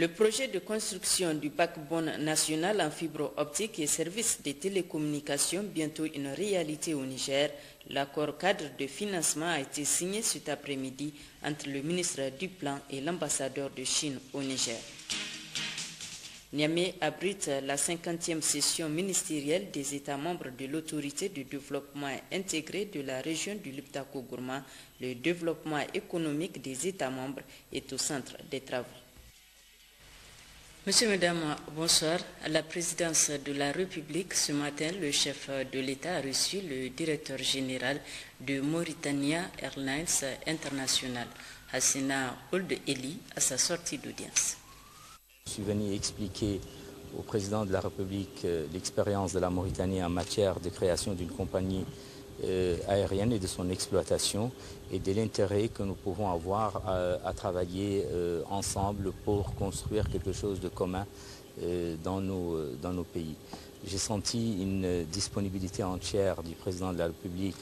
Le projet de construction du backbone national en fibre optique et services de télécommunications, bientôt une réalité au Niger, l'accord cadre de financement a été signé cet après-midi entre le ministre du Plan et l'ambassadeur de Chine au Niger. Niamey abrite la 50e session ministérielle des États membres de l'autorité de développement intégré de la région du Liptako-Gourma. Le développement économique des États membres est au centre des travaux. Monsieur, Mesdames, bonsoir. À la présidence de la République, ce matin, le chef de l'État a reçu le directeur général de Mauritania Airlines International, Hassina Ould Eli, à sa sortie d'audience. Je suis venu expliquer au président de la République l'expérience de la Mauritanie en matière de création d'une compagnie aérienne et de son exploitation et de l'intérêt que nous pouvons avoir à travailler ensemble pour construire quelque chose de commun dans nos pays. J'ai senti une disponibilité entière du président de la République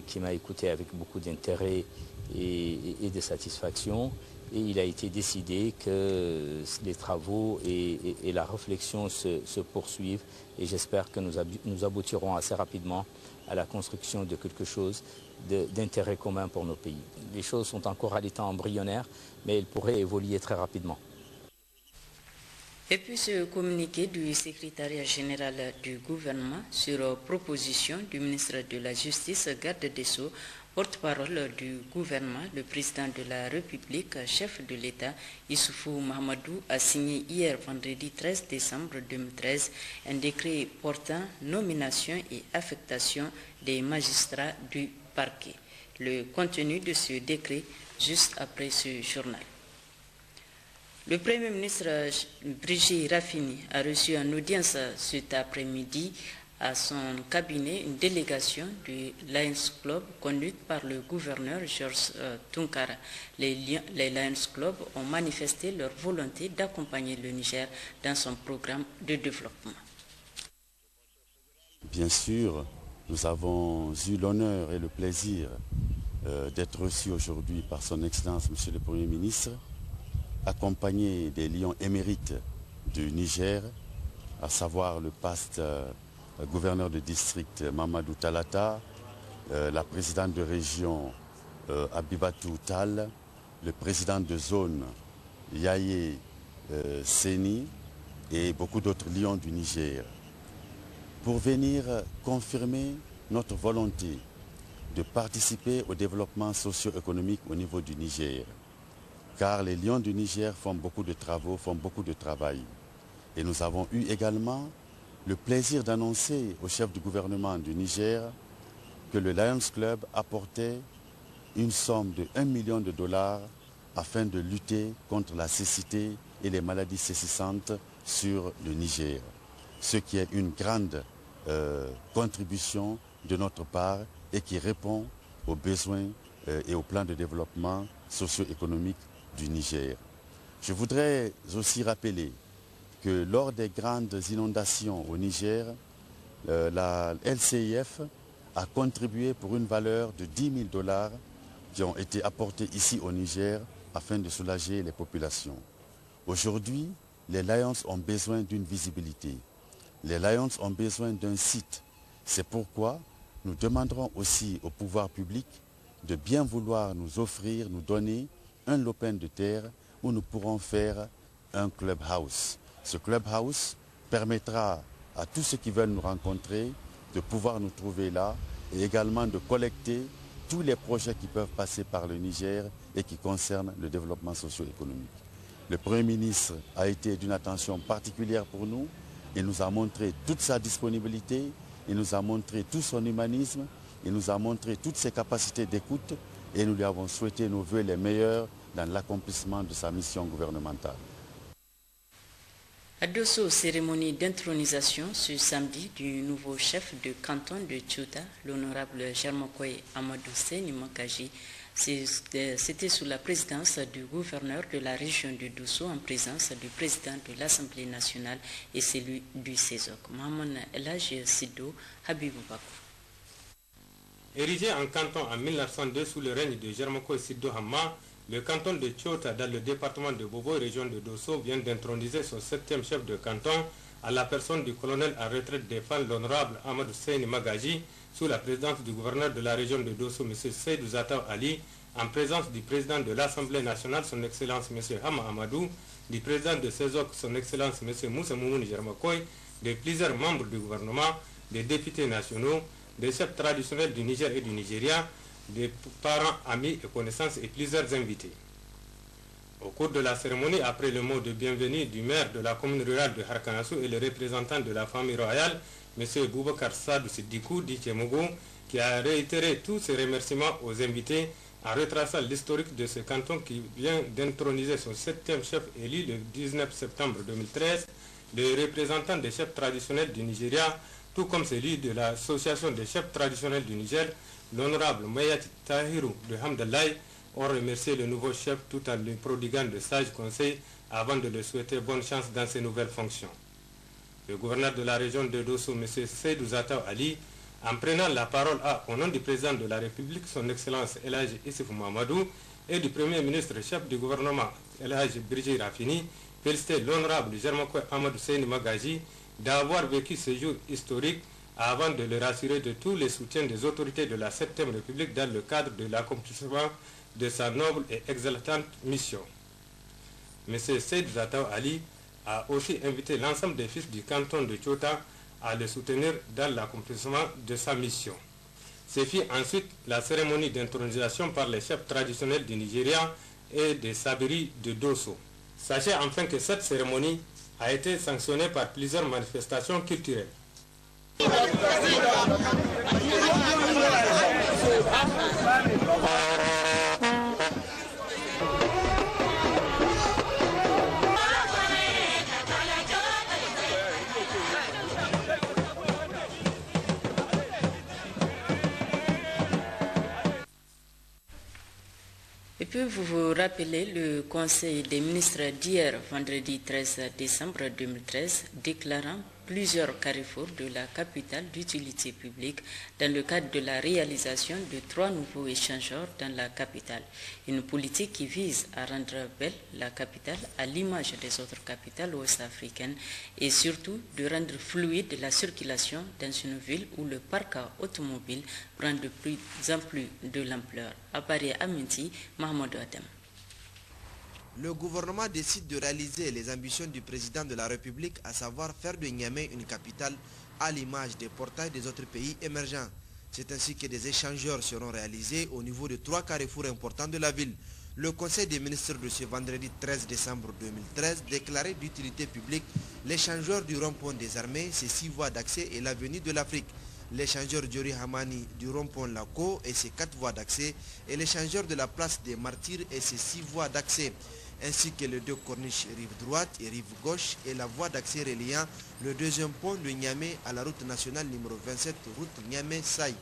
qui m'a écouté avec beaucoup d'intérêt et de satisfaction. Et il a été décidé que les travaux et la réflexion se poursuivent et j'espère que nous aboutirons assez rapidement à la construction de quelque chose d'intérêt commun pour nos pays. Les choses sont encore à l'état embryonnaire, mais elles pourraient évoluer très rapidement. Et puis ce communiqué du secrétariat général du gouvernement sur proposition du ministre de la Justice, garde des Sceaux, porte-parole du gouvernement, le président de la République, chef de l'État, Issoufou Mahamadou, a signé hier vendredi 13 décembre 2013 un décret portant nomination et affectation des magistrats du parquet. Le contenu de ce décret juste après ce journal. Le Premier ministre Brigitte Raffini a reçu en audience cet après-midi à son cabinet une délégation du Lions Club conduite par le gouverneur Georges Tunkara. Les Lions Club ont manifesté leur volonté d'accompagner le Niger dans son programme de développement. Bien sûr, nous avons eu l'honneur et le plaisir d'être reçus aujourd'hui par son Excellence, Monsieur le Premier ministre, accompagné des lions émérites du Niger, à savoir le PAST gouverneur de district Mamadou Talata, la présidente de région Abibatou Tal, le président de zone Yaye Seni et beaucoup d'autres lions du Niger, pour venir confirmer notre volonté de participer au développement socio-économique au niveau du Niger. Car les lions du Niger font beaucoup de travaux, font beaucoup de travail. Et nous avons eu également le plaisir d'annoncer au chef du gouvernement du Niger que le Lions Club apportait une somme de 1 million de dollars afin de lutter contre la cécité et les maladies cécissantes sur le Niger. Ce qui est une grande contribution de notre part et qui répond aux besoins et aux plans de développement socio-économique du Niger. Je voudrais aussi rappeler que lors des grandes inondations au Niger, la LCIF a contribué pour une valeur de 10 000 dollars qui ont été apportés ici au Niger afin de soulager les populations. Aujourd'hui, les Lions ont besoin d'une visibilité. Les Lions ont besoin d'un site. C'est pourquoi nous demanderons aussi au pouvoir public de bien vouloir nous offrir, nous donner un lopin de terre où nous pourrons faire un clubhouse. Ce clubhouse permettra à tous ceux qui veulent nous rencontrer de pouvoir nous trouver là et également de collecter tous les projets qui peuvent passer par le Niger et qui concernent le développement socio-économique. Le Premier ministre a été d'une attention particulière pour nous. Il nous a montré toute sa disponibilité, il nous a montré tout son humanisme, il nous a montré toutes ses capacités d'écoute et nous lui avons souhaité nos vœux les meilleurs dans l'accomplissement de sa mission gouvernementale. À Dosso, cérémonie d'intronisation ce samedi du nouveau chef de canton de Tchouta, l'honorable Germakoy Amadou Seni Makaji. C'était sous la présidence du gouverneur de la région de Dosso en présence du président de l'Assemblée nationale et celui du CESOC. Mohamed Elhaj Sido, Habibou Bakou. Érigé en canton en 1902 sous le règne de Germakoy Sido Hamma, Le canton de Tchota, dans le département de Bobo, région de Dosso, vient d'introniser son 7e chef de canton à la personne du colonel à retraite des femmes, l'honorable Amadou Seyni Magaji, sous la présidence du gouverneur de la région de Dosso, M. Seydou Zataw Ali, en présence du président de l'Assemblée nationale, son Excellence M. Hama Amadou, du président de CESOC, son Excellence M. Moussa Moumouni Germakoy, de plusieurs membres du gouvernement, des députés nationaux, des chefs traditionnels du Niger et du Nigeria, des parents, amis et connaissances et plusieurs invités. Au cours de la cérémonie, après le mot de bienvenue du maire de la commune rurale de Harkanassou et le représentant de la famille royale, M. Boubacar Sadou Sidikou d'Ichemogo, qui a réitéré tous ses remerciements aux invités en retraçant l'historique de ce canton qui vient d'introniser son 7e chef élu le 19 septembre 2013, le représentant des chefs traditionnels du Nigeria, tout comme celui de l'association des chefs traditionnels du Niger, l'honorable Mayati Tahirou de Hamdallah, ont remercié le nouveau chef tout en lui prodiguant de sages conseils avant de lui souhaiter bonne chance dans ses nouvelles fonctions. Le gouverneur de la région de Dosso, M. Seydou Zataw Ali, en prenant la parole au nom du président de la République, son Excellence El Hadji Issoufou Mahamadou, et du Premier ministre chef du gouvernement El Hadji Birji Rafini, félicité l'honorable Germakoy Amadou Seyni Magaji d'avoir vécu ce jour historique avant de le rassurer de tous les soutiens des autorités de la 7e République dans le cadre de l'accomplissement de sa noble et exaltante mission. M. Seydou Zataw Ali a aussi invité l'ensemble des fils du canton de Tchota à le soutenir dans l'accomplissement de sa mission. Se fit ensuite la cérémonie d'intronisation par les chefs traditionnels du Nigeria et des Sabiri de Dosso. Sachez enfin que cette cérémonie a été sanctionnée par plusieurs manifestations culturelles. Et puis vous vous rappelez le Conseil des ministres d'hier, vendredi 13 décembre 2013, déclarant plusieurs carrefours de la capitale d'utilité publique dans le cadre de la réalisation de 3 nouveaux échangeurs dans la capitale. Une politique qui vise à rendre belle la capitale à l'image des autres capitales ouest-africaines et surtout de rendre fluide la circulation dans une ville où le parc automobile prend de plus en plus de l'ampleur. À Paris, Aminti, Mahmoud Adam. Le gouvernement décide de réaliser les ambitions du président de la République, à savoir faire de Niamey une capitale à l'image des portails des autres pays émergents. C'est ainsi que des échangeurs seront réalisés au niveau de 3 carrefours importants de la ville. Le Conseil des ministres de ce vendredi 13 décembre 2013 déclarait d'utilité publique l'échangeur du rond-point des armées, ses 6 voies d'accès et l'avenue de l'Afrique. L'échangeur Diori Hamani du rond-point Laco et ses 4 voies d'accès, et l'échangeur de la place des Martyrs et ses 6 voies d'accès, ainsi que les 2 corniches rive droite et rive gauche et la voie d'accès reliant le 2e pont de Niamey à la route nationale numéro 27, route Niamey-Saï.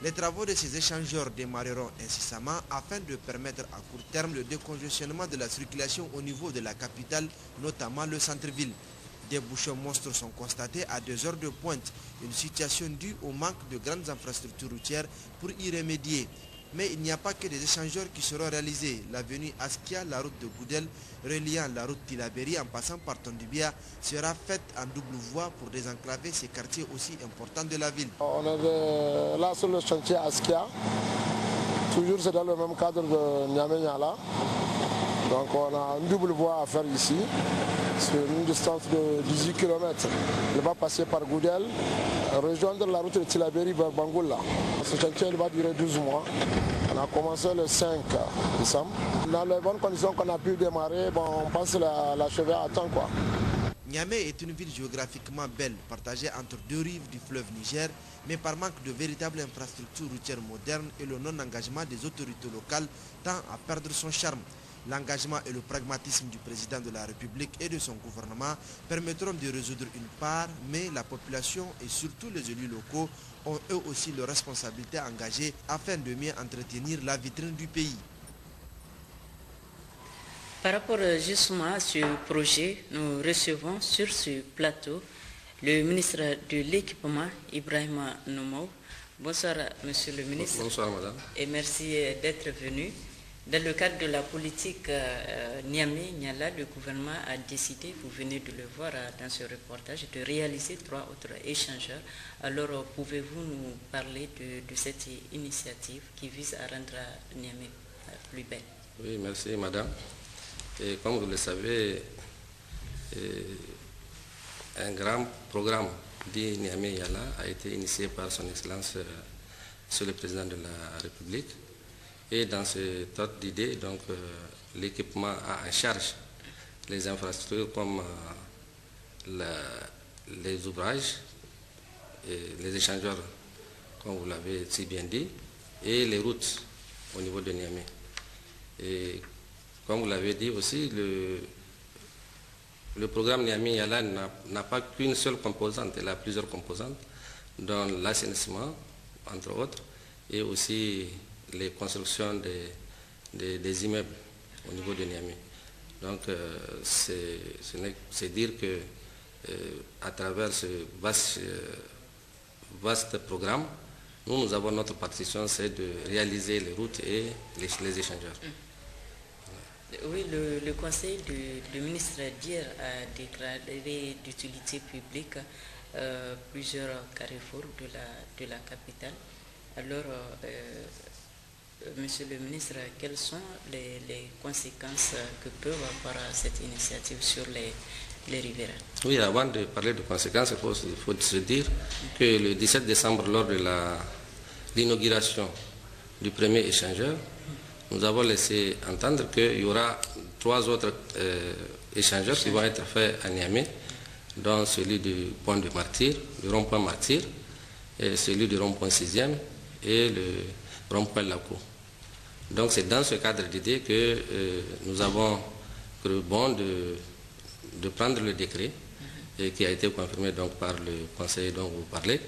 Les travaux de ces échangeurs démarreront incessamment afin de permettre à court terme le décongestionnement de la circulation au niveau de la capitale, notamment le centre-ville. Des bouchons monstres sont constatés à 2 heures de pointe, une situation due au manque de grandes infrastructures routières pour y remédier. Mais il n'y a pas que des échangeurs qui seront réalisés. L'avenue Askia, la route de Goudel, reliant la route Tilaberi en passant par Tondibia, sera faite en double voie pour désenclaver ces quartiers aussi importants de la ville. On est là sur le chantier Askia, toujours c'est dans le même cadre de Niamey-Niala. Donc on a une double voie à faire ici, sur une distance de 18 km. Il va passer par Goudel, rejoindre la route de Tilaberi vers Bangoula. Ce chantier va durer 12 mois. On a commencé le 5 décembre. Dans les bonnes conditions qu'on a pu démarrer, on passe l'achever à temps, quoi. Niamey est une ville géographiquement belle, partagée entre 2 rives du fleuve Niger, mais par manque de véritables infrastructures routières modernes et le non-engagement des autorités locales tend à perdre son charme. L'engagement et le pragmatisme du président de la République et de son gouvernement permettront de résoudre une part, mais la population et surtout les élus locaux ont eux aussi leurs responsabilités engagées afin de mieux entretenir la vitrine du pays. Par rapport justement à ce projet, nous recevons sur ce plateau le ministre de l'Équipement, Ibrahima Noumou. Bonsoir, monsieur le ministre. Bonsoir, madame. Et merci d'être venu. Dans le cadre de la politique Niamey-Niala, le gouvernement a décidé, vous venez de le voir dans ce reportage, de réaliser 3 autres échangeurs. Alors, pouvez-vous nous parler de cette initiative qui vise à rendre Niamey plus belle? Oui, merci madame. Et comme vous le savez, un grand programme dit Niamey-Niala a été initié par son Excellence Monsieur le Président de la République. Et dans cet ordre d'idée, donc l'équipement a en charge les infrastructures comme les ouvrages, et les échangeurs, comme vous l'avez si bien dit, et les routes au niveau de Niamey. Et comme vous l'avez dit aussi, le programme Niamey-Niala n'a pas qu'une seule composante, il a plusieurs composantes, dont l'assainissement, entre autres, et aussi les constructions des immeubles au niveau de Niamey. Donc, c'est dire que à travers ce vaste programme, nous avons notre partition, c'est de réaliser les routes et les échangeurs. Oui, le Conseil du ministre d'hier a déclaré d'utilité publique plusieurs carrefours de la capitale. Alors, Monsieur le ministre, quelles sont les conséquences que peut avoir cette initiative sur les riverains? Oui, avant de parler de conséquences, il faut se dire que le 17 décembre, lors de l'inauguration du premier échangeur, nous avons laissé entendre qu'il y aura 3 autres échangeurs qui vont être faits à Niamey, dont celui du pont de Martyr, du rond-point Martyr, et celui du rond-point 6e et le rond-point Laco. Donc c'est dans ce cadre d'idée que nous avons cru bon de prendre le décret et qui a été confirmé donc par le conseil dont vous parlez,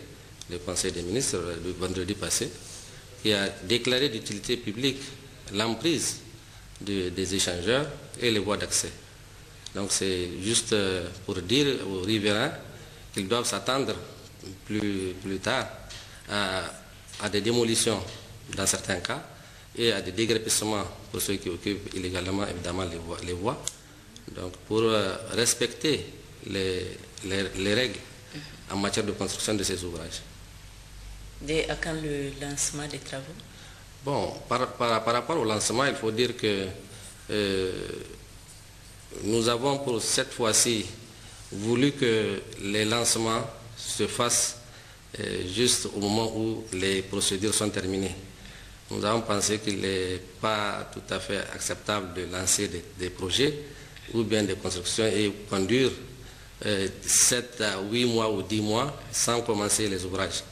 le conseil des ministres le vendredi passé, qui a déclaré d'utilité publique l'emprise des échangeurs et les voies d'accès. Donc c'est juste pour dire aux riverains qu'ils doivent s'attendre plus tard à des démolitions dans certains cas et à des déguerpissements pour ceux qui occupent illégalement évidemment les voies. Donc pour respecter les règles en matière de construction de ces ouvrages. Et à quand le lancement des travaux? Bon, par rapport au lancement, il faut dire que nous avons pour cette fois-ci voulu que les lancements se fassent juste au moment où les procédures sont terminées. Nous avons pensé qu'il n'est pas tout à fait acceptable de lancer des projets ou bien des constructions et conduire 7 à 8 mois ou 10 mois sans commencer les ouvrages.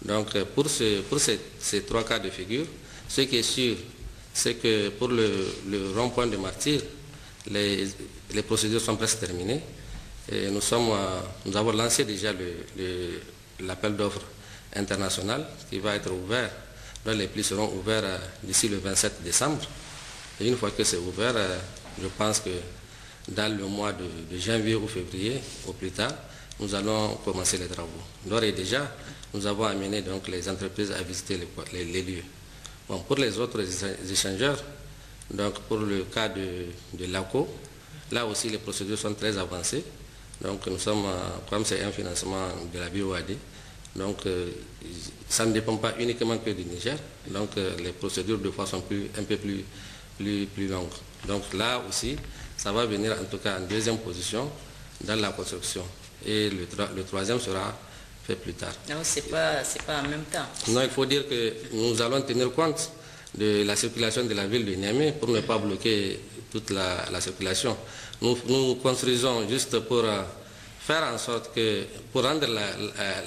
Donc pour ces 3 cas de figure, ce qui est sûr, c'est que pour le rond-point de Martyr, les procédures sont presque terminées. Et nous avons lancé déjà l'appel d'offres international qui va être ouvert, dont les prix seront ouverts d'ici le 27 décembre. Et une fois que c'est ouvert, je pense que dans le mois de janvier ou février, au plus tard, nous allons commencer les travaux. D'ores et déjà, nous avons amené donc les entreprises à visiter les lieux. Bon, pour les autres échangeurs, donc pour le cas de l'ACO, là aussi les procédures sont très avancées. Donc nous sommes, comme c'est un financement de la BOAD, donc ça ne dépend pas uniquement que du Niger, donc les procédures de fois sont un peu plus longues. Donc là aussi, ça va venir en tout cas en deuxième position dans la construction. Et le troisième sera fait plus tard. Non, c'est pas en même temps. Non, il faut dire que nous allons tenir compte de la circulation de la ville de Niamey pour ne pas bloquer toute la circulation. Nous construisons juste pour faire en sorte que, pour rendre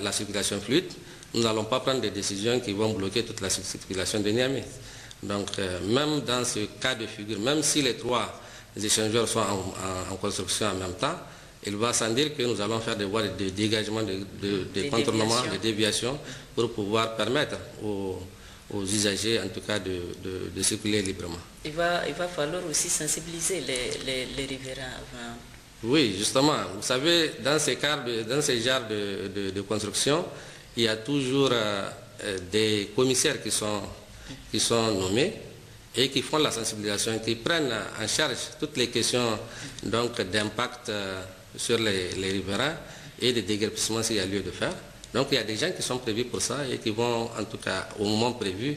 la circulation fluide, nous n'allons pas prendre des décisions qui vont bloquer toute la circulation de Niamey. Donc, même dans ce cas de figure, même si les 3 échangeurs sont en construction en même temps, il va sans dire que nous allons faire des voies de dégagement, de contournement, de déviation, pour pouvoir permettre aux usagers, en tout cas, de circuler librement. Il va falloir aussi sensibiliser les riverains avant. Oui, justement. Vous savez, dans ces genres de construction, il y a toujours des commissaires qui sont nommés et qui font la sensibilisation, qui prennent en charge toutes les questions d'impact sur les riverains et de déguerpissement s'il y a lieu de faire. Donc il y a des gens qui sont prévus pour ça et qui vont en tout cas au moment prévu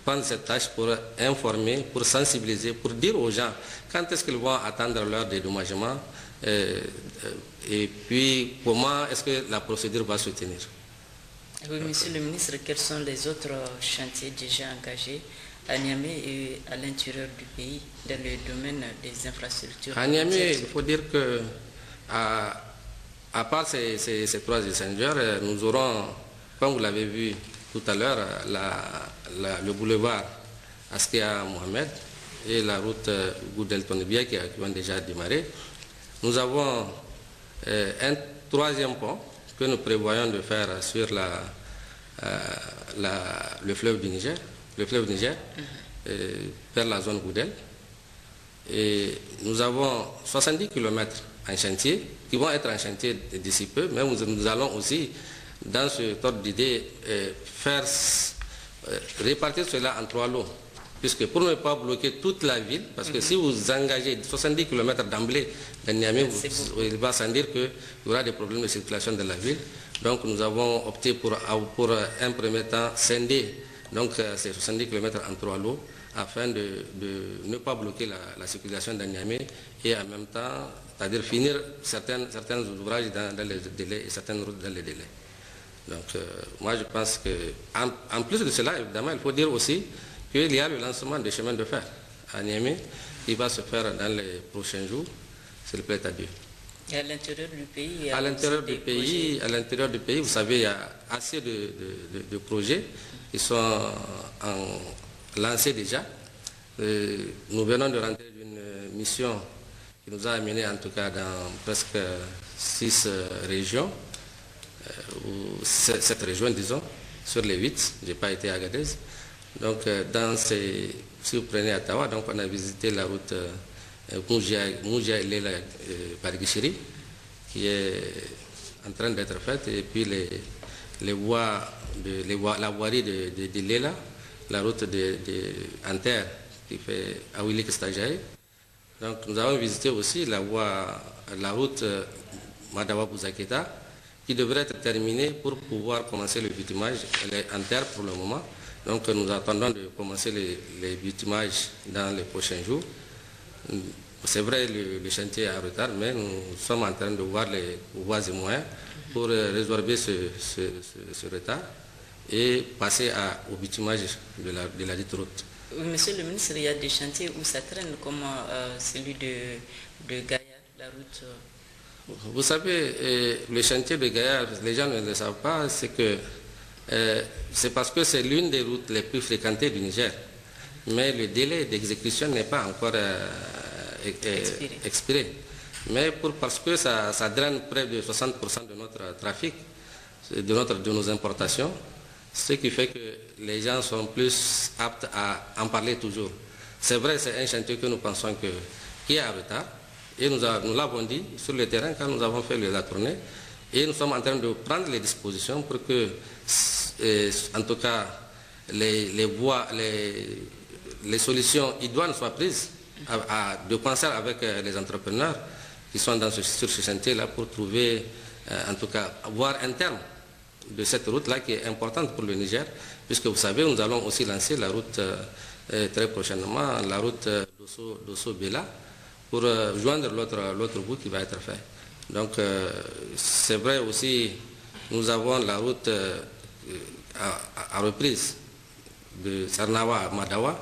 prendre cette tâche pour informer, pour sensibiliser, pour dire aux gens quand est-ce qu'ils vont attendre leur dédommagement et puis comment est-ce que la procédure va se tenir. Oui, Monsieur le ministre, quels sont les autres chantiers déjà engagés à Niamey et à l'intérieur du pays dans le domaine des infrastructures? À Niamey, il faut dire que à part ces trois échangeurs, nous aurons, comme vous l'avez vu tout à l'heure, le boulevard Askia Mohamed et la route Goudel-Tonibia qui ont déjà démarré. Nous avons un troisième pont que nous prévoyons de faire sur le fleuve Niger, vers la zone Goudel. Et nous avons 70 km en chantier, qui vont être en chantier d'ici peu, mais nous allons aussi, dans ce ordre d'idée, répartir cela en 3 lots. Puisque pour ne pas bloquer toute la ville, parce que si vous engagez 70 km d'emblée dans Niamey, il va sans dire qu'il y aura des problèmes de circulation dans la ville. Donc nous avons opté pour un premier temps scinder ces 70 km en 3 lots, afin de ne pas bloquer la circulation dans Niamey et en même temps, c'est-à-dire finir certains ouvrages dans les délais et certaines routes dans les délais. Donc moi je pense qu'en plus de cela, évidemment, il faut dire aussi qu'il y a le lancement des chemins de fer à Niamey qui va se faire dans les prochains jours, s'il plaît à Dieu. Et à l'intérieur du pays, à l'intérieur du pays, vous savez, il y a assez de projets qui sont lancés déjà. Nous venons de rentrer d'une mission qui nous a amenés en tout cas dans presque 6 régions, ou 7 régions disons, sur les 8, je n'ai pas été à Agadez. Donc si vous prenez Ottawa, donc on a visité la route Moujia-Ilela-Barguichiri qui est en train d'être faite, et puis la voirie de Lela, la route de Anter qui fait Awilik-Stajaï. Donc nous avons visité aussi la route Madawa-Bouzaketa qui devrait être terminée pour pouvoir commencer le bitumage. Elle est en terre pour le moment. Donc nous attendons de commencer les bitumages dans les prochains jours. C'est vrai, le chantier est en retard, mais nous sommes en train de voir les voies et moyens pour résorber ce retard et passer au bitumage de la dite route. Monsieur le ministre, il y a des chantiers où ça traîne, comme celui de Gaïa, la route. Vous savez, le chantier de Gaïa, les gens ne le savent pas, c'est parce que c'est l'une des routes les plus fréquentées du Niger. Mais le délai d'exécution n'est pas encore expiré. Mais parce que ça draine près de 60% de notre trafic, de nos importations, ce qui fait que les gens sont plus aptes à en parler toujours. C'est vrai, c'est un chantier que nous pensons qui est en retard. Et nous l'avons dit sur le terrain quand nous avons fait la tournée. Et nous sommes en train de prendre les dispositions pour que, en tout cas, les solutions idoines soient prises de concert avec les entrepreneurs qui sont sur ce chantier-là pour trouver, en tout cas, voir un terme de cette route-là qui est importante pour le Niger, puisque vous savez, nous allons aussi lancer la route très prochainement, la route Dosso-Bela, pour joindre l'autre bout qui va être fait. Donc c'est vrai aussi, nous avons la route à reprise de Sarnawa à Madawa,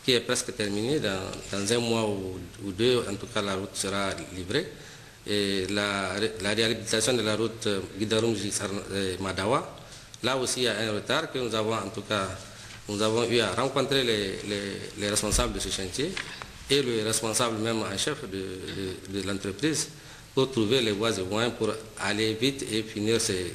qui est presque terminée. Dans un mois ou 2, en tout cas, la route sera livrée. Et la réhabilitation de la route Guidarumji-Madawa, là aussi il y a un retard que nous avons, en tout cas, nous avons eu à rencontrer les responsables de ce chantier et le responsable même en chef de l'entreprise pour trouver les voies et moyens pour aller vite et finir ces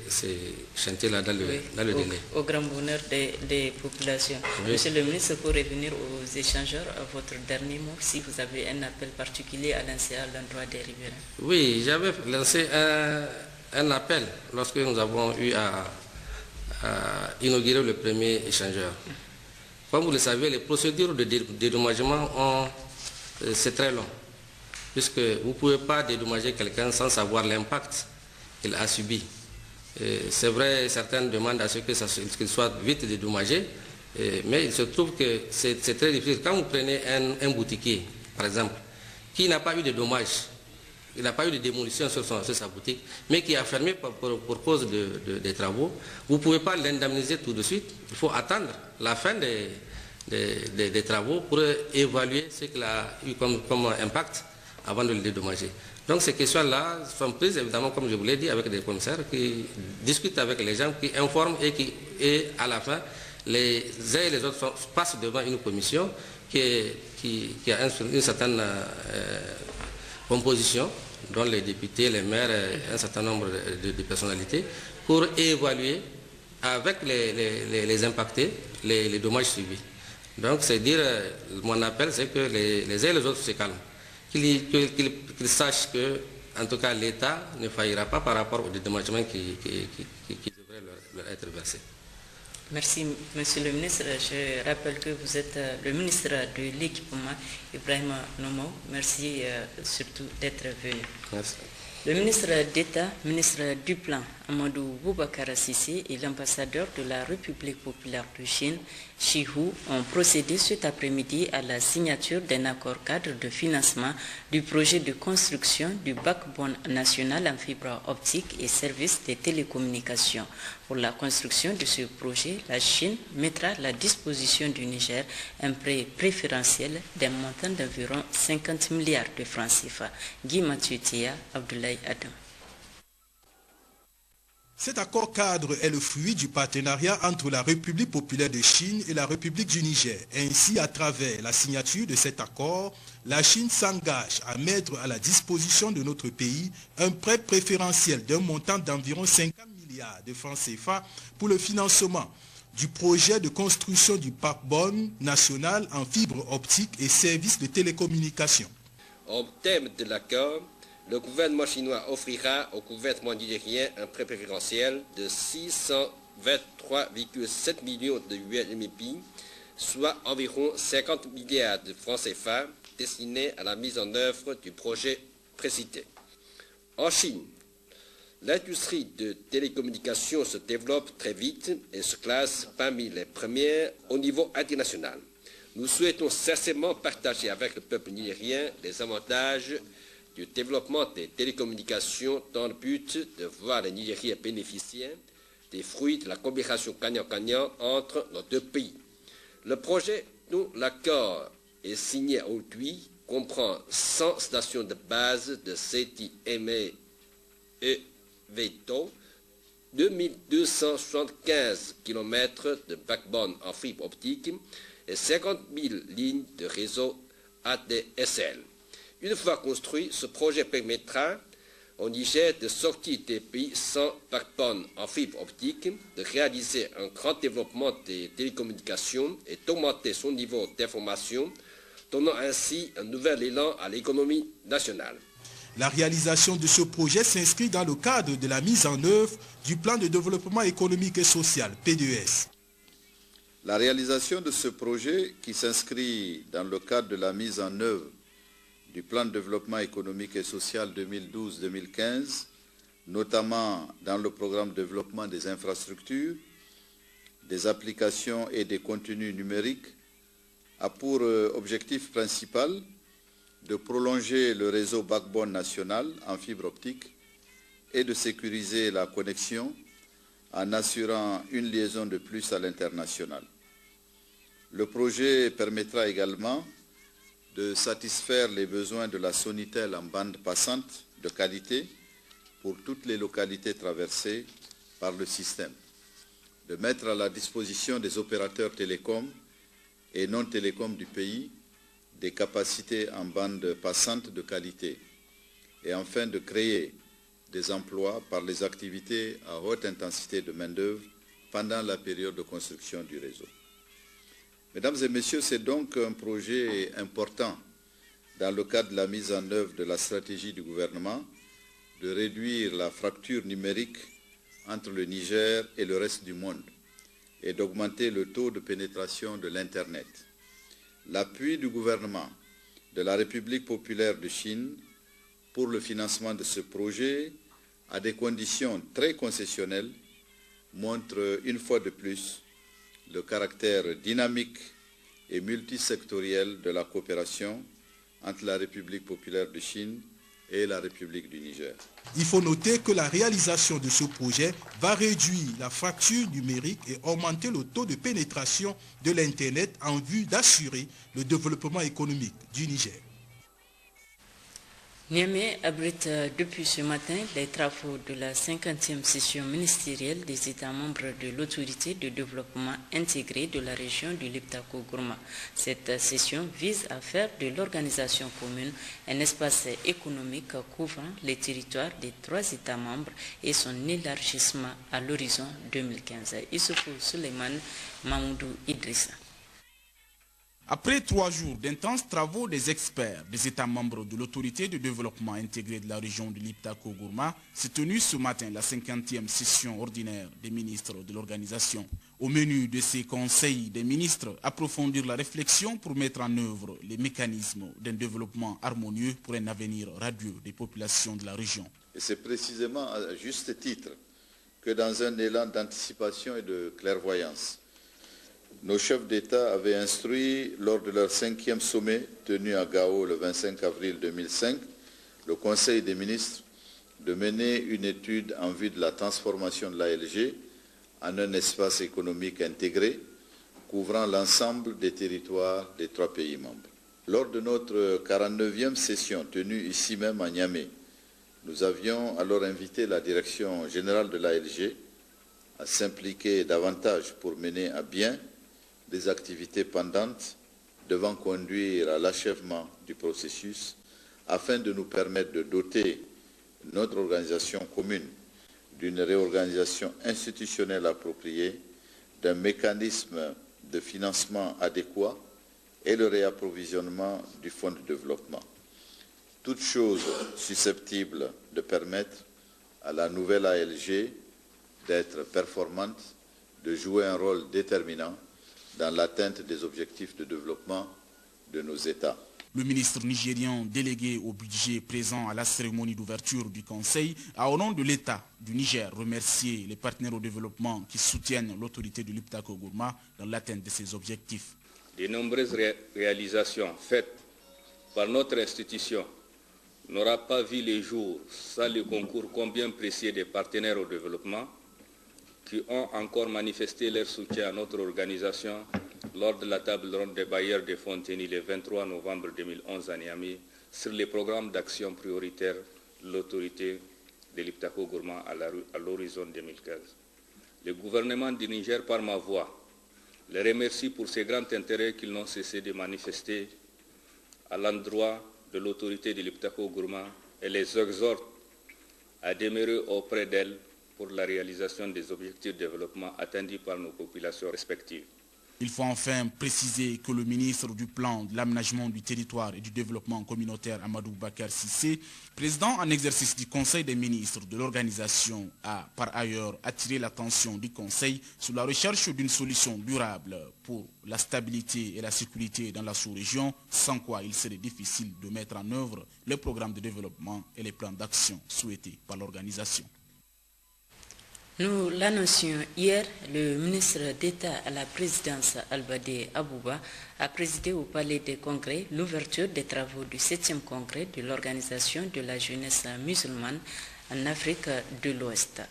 chantiers-là dans le délai. Au grand bonheur des populations. Oui. Monsieur le ministre, pour revenir aux échangeurs, à votre dernier mot, si vous avez un appel particulier à lancer à l'endroit des riverains. Oui, j'avais lancé un appel lorsque nous avons eu à inaugurer le premier échangeur. Comme vous le savez, les procédures de dédommagement, c'est très long, puisque vous ne pouvez pas dédommager quelqu'un sans savoir l'impact qu'il a subi. C'est vrai, certains demandent à ce qu'il soit vite dédommagé, mais il se trouve que c'est très difficile. Quand vous prenez un boutiquier, par exemple, qui n'a pas eu de dommages, il n'a pas eu de démolition sur sa boutique, mais qui a fermé pour cause des travaux, vous ne pouvez pas l'indemniser tout de suite. Il faut attendre la fin des travaux pour évaluer ce qu'il a eu comme impact avant de le dédommager. Donc ces questions-là sont prises, évidemment, comme je vous l'ai dit, avec des commissaires qui discutent avec les gens, qui informent et à la fin, les uns et les autres passent devant une commission qui a une certaine composition, dont les députés, les maires, un certain nombre de personnalités, pour évaluer avec les impactés les dommages subis. Donc c'est dire, mon appel, c'est que les uns et les autres se calment, qu'ils sachent que, en tout cas, l'État ne faillira pas par rapport au dédommagement qui devrait leur être versé. Merci, Monsieur le ministre. Je rappelle que vous êtes le ministre de l'Équipement, Ibrahim Nomo. Merci surtout d'être venu. Merci. Le ministre d'État, ministre du Plan, Amadou Boubacar Sissé, et l'ambassadeur de la République populaire de Chine, Shi Hu, ont procédé cet après-midi à la signature d'un accord cadre de financement du projet de construction du backbone national en fibre optique et services de télécommunications. Pour la construction de ce projet, la Chine mettra à la disposition du Niger un prêt préférentiel d'un montant d'environ 50 milliards de francs CFA. Guy Mathieu Tia, Abdoulaye Adam. Cet accord cadre est le fruit du partenariat entre la République populaire de Chine et la République du Niger. Ainsi, à travers la signature de cet accord, la Chine s'engage à mettre à la disposition de notre pays un prêt préférentiel d'un montant d'environ 50 milliards de francs CFA pour le financement du projet de construction du backbone national en fibre optique et services de télécommunications. Au terme de l'accord, le gouvernement chinois offrira au gouvernement nigérien un prêt préférentiel de 623,7 millions de yuan RMB, soit environ 50 milliards de francs CFA, destinés à la mise en œuvre du projet précité. En Chine, l'industrie de télécommunications se développe très vite et se classe parmi les premières au niveau international. Nous souhaitons sincèrement partager avec le peuple nigérien les avantages du développement des télécommunications dans le but de voir les Nigériens bénéficier des fruits de la coopération gagnant-gagnant entre nos deux pays. Le projet dont l'accord est signé aujourd'hui comprend 100 stations de base de CTMA et VETO, 2275 km de backbone en fibre optique et 50 000 lignes de réseau ADSL. Une fois construit, ce projet permettra au Niger de sortir des pays sans backbone en fibre optique, de réaliser un grand développement des télécommunications et d'augmenter son niveau d'information, donnant ainsi un nouvel élan à l'économie nationale. La réalisation de ce projet s'inscrit dans le cadre de la mise en œuvre du plan de développement économique et social, PDES. La réalisation de ce projet, qui s'inscrit dans le cadre de la mise en œuvre du plan de développement économique et social 2012-2015, notamment dans le programme de développement des infrastructures, des applications et des contenus numériques, a pour objectif principal de prolonger le réseau backbone national en fibre optique et de sécuriser la connexion en assurant une liaison de plus à l'international. Le projet permettra également de satisfaire les besoins de la Sonitel en bande passante de qualité pour toutes les localités traversées par le système, de mettre à la disposition des opérateurs télécoms et non télécoms du pays des capacités en bande passante de qualité et enfin de créer des emplois par les activités à haute intensité de main-d'œuvre pendant la période de construction du réseau. Mesdames et messieurs, c'est donc un projet important dans le cadre de la mise en œuvre de la stratégie du gouvernement de réduire la fracture numérique entre le Niger et le reste du monde et d'augmenter le taux de pénétration de l'Internet. L'appui du gouvernement de la République populaire de Chine pour le financement de ce projet à des conditions très concessionnelles montre une fois de plus le caractère dynamique et multisectoriel de la coopération entre la République populaire de Chine et la République du Niger. Il faut noter que la réalisation de ce projet va réduire la fracture numérique et augmenter le taux de pénétration de l'Internet en vue d'assurer le développement économique du Niger. Niamey abrite depuis ce matin les travaux de la 50e session ministérielle des États membres de l'autorité de développement intégré de la région du Liptako-Gourma. Cette session vise à faire de l'organisation commune un espace économique couvrant les territoires des 3 États membres et son élargissement à l'horizon 2015. Issoufou Suleiman Mamoudou Idrissa. Après 3 jours d'intenses travaux des experts des États membres de l'autorité de développement intégré de la région de Liptako-Gourma, s'est tenue ce matin la 50e session ordinaire des ministres de l'organisation. Au menu de ces conseils des ministres, approfondir la réflexion pour mettre en œuvre les mécanismes d'un développement harmonieux pour un avenir radieux des populations de la région. Et c'est précisément à juste titre que dans un élan d'anticipation et de clairvoyance, nos chefs d'État avaient instruit lors de leur 5e sommet tenu à Gao le 25 avril 2005, le Conseil des ministres de mener une étude en vue de la transformation de l'ALG en un espace économique intégré couvrant l'ensemble des territoires des 3 pays membres. Lors de notre 49e session tenue ici même à Niamey, nous avions alors invité la direction générale de l'ALG à s'impliquer davantage pour mener à bien des activités pendantes devant conduire à l'achèvement du processus afin de nous permettre de doter notre organisation commune d'une réorganisation institutionnelle appropriée, d'un mécanisme de financement adéquat et le réapprovisionnement du fonds de développement. Toutes choses susceptibles de permettre à la nouvelle ALG d'être performante, de jouer un rôle déterminant dans l'atteinte des objectifs de développement de nos États. Le ministre nigérien délégué au budget présent à la cérémonie d'ouverture du Conseil a au nom de l'État du Niger remercié les partenaires au développement qui soutiennent l'autorité de Liptako-Gourma dans l'atteinte de ses objectifs. Les nombreuses réalisations faites par notre institution n'auront pas vu les jours sans le concours combien précieux des partenaires au développement qui ont encore manifesté leur soutien à notre organisation lors de la table ronde des bailleurs de Fontenay le 23 novembre 2011 à Niamey sur les programmes d'action prioritaires de l'autorité de Liptako-Gourma à l'horizon 2015. Le gouvernement du Niger, par ma voix, les remercie pour ce grand intérêt qu'ils n'ont cessé de manifester à l'endroit de l'autorité de Liptako-Gourma et les exhorte à demeurer auprès d'elle pour la réalisation des objectifs de développement attendus par nos populations respectives. Il faut enfin préciser que le ministre du Plan de l'aménagement du territoire et du développement communautaire Amadou Bakar Sissé, président en exercice du Conseil des ministres de l'organisation, a par ailleurs attiré l'attention du Conseil sur la recherche d'une solution durable pour la stabilité et la sécurité dans la sous-région, sans quoi il serait difficile de mettre en œuvre les programmes de développement et les plans d'action souhaités par l'organisation. Nous l'annoncions hier, le ministre d'État à la présidence Albadé Abouba a présidé au Palais des Congrès l'ouverture des travaux du 7e congrès de l'Organisation de la jeunesse musulmane en Afrique de l'Ouest.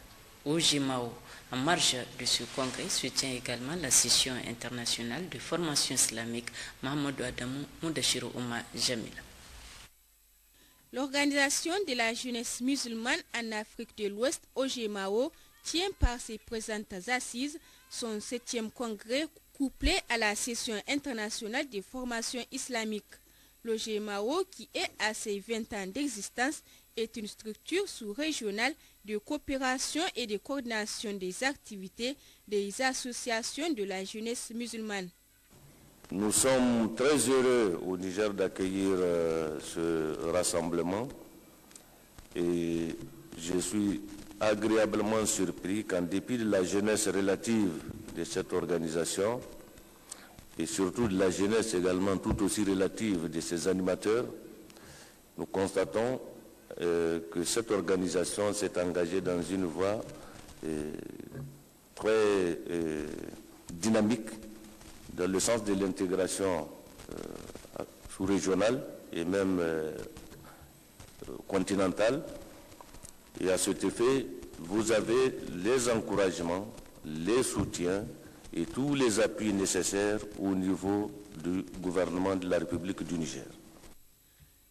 Au Jimao, en marge de ce congrès, se tient également la session internationale de formation islamique Mohamedou Adamou Moudachiro Ouma Jamil. L'Organisation de la jeunesse musulmane en Afrique de l'Ouest, OGMAO, tient par ses présentes assises son 7e congrès couplé à la session internationale de formation islamique. Le GMAO, qui est à ses 20 ans d'existence, est une structure sous-régionale de coopération et de coordination des activités des associations de la jeunesse musulmane. Nous sommes très heureux au Niger d'accueillir ce rassemblement et je suis agréablement surpris qu'en dépit de la jeunesse relative de cette organisation et surtout de la jeunesse également tout aussi relative de ses animateurs, nous constatons que cette organisation s'est engagée dans une voie très dynamique dans le sens de l'intégration sous-régionale et même continentale. Et à cet effet, vous avez les encouragements, les soutiens et tous les appuis nécessaires au niveau du gouvernement de la République du Niger.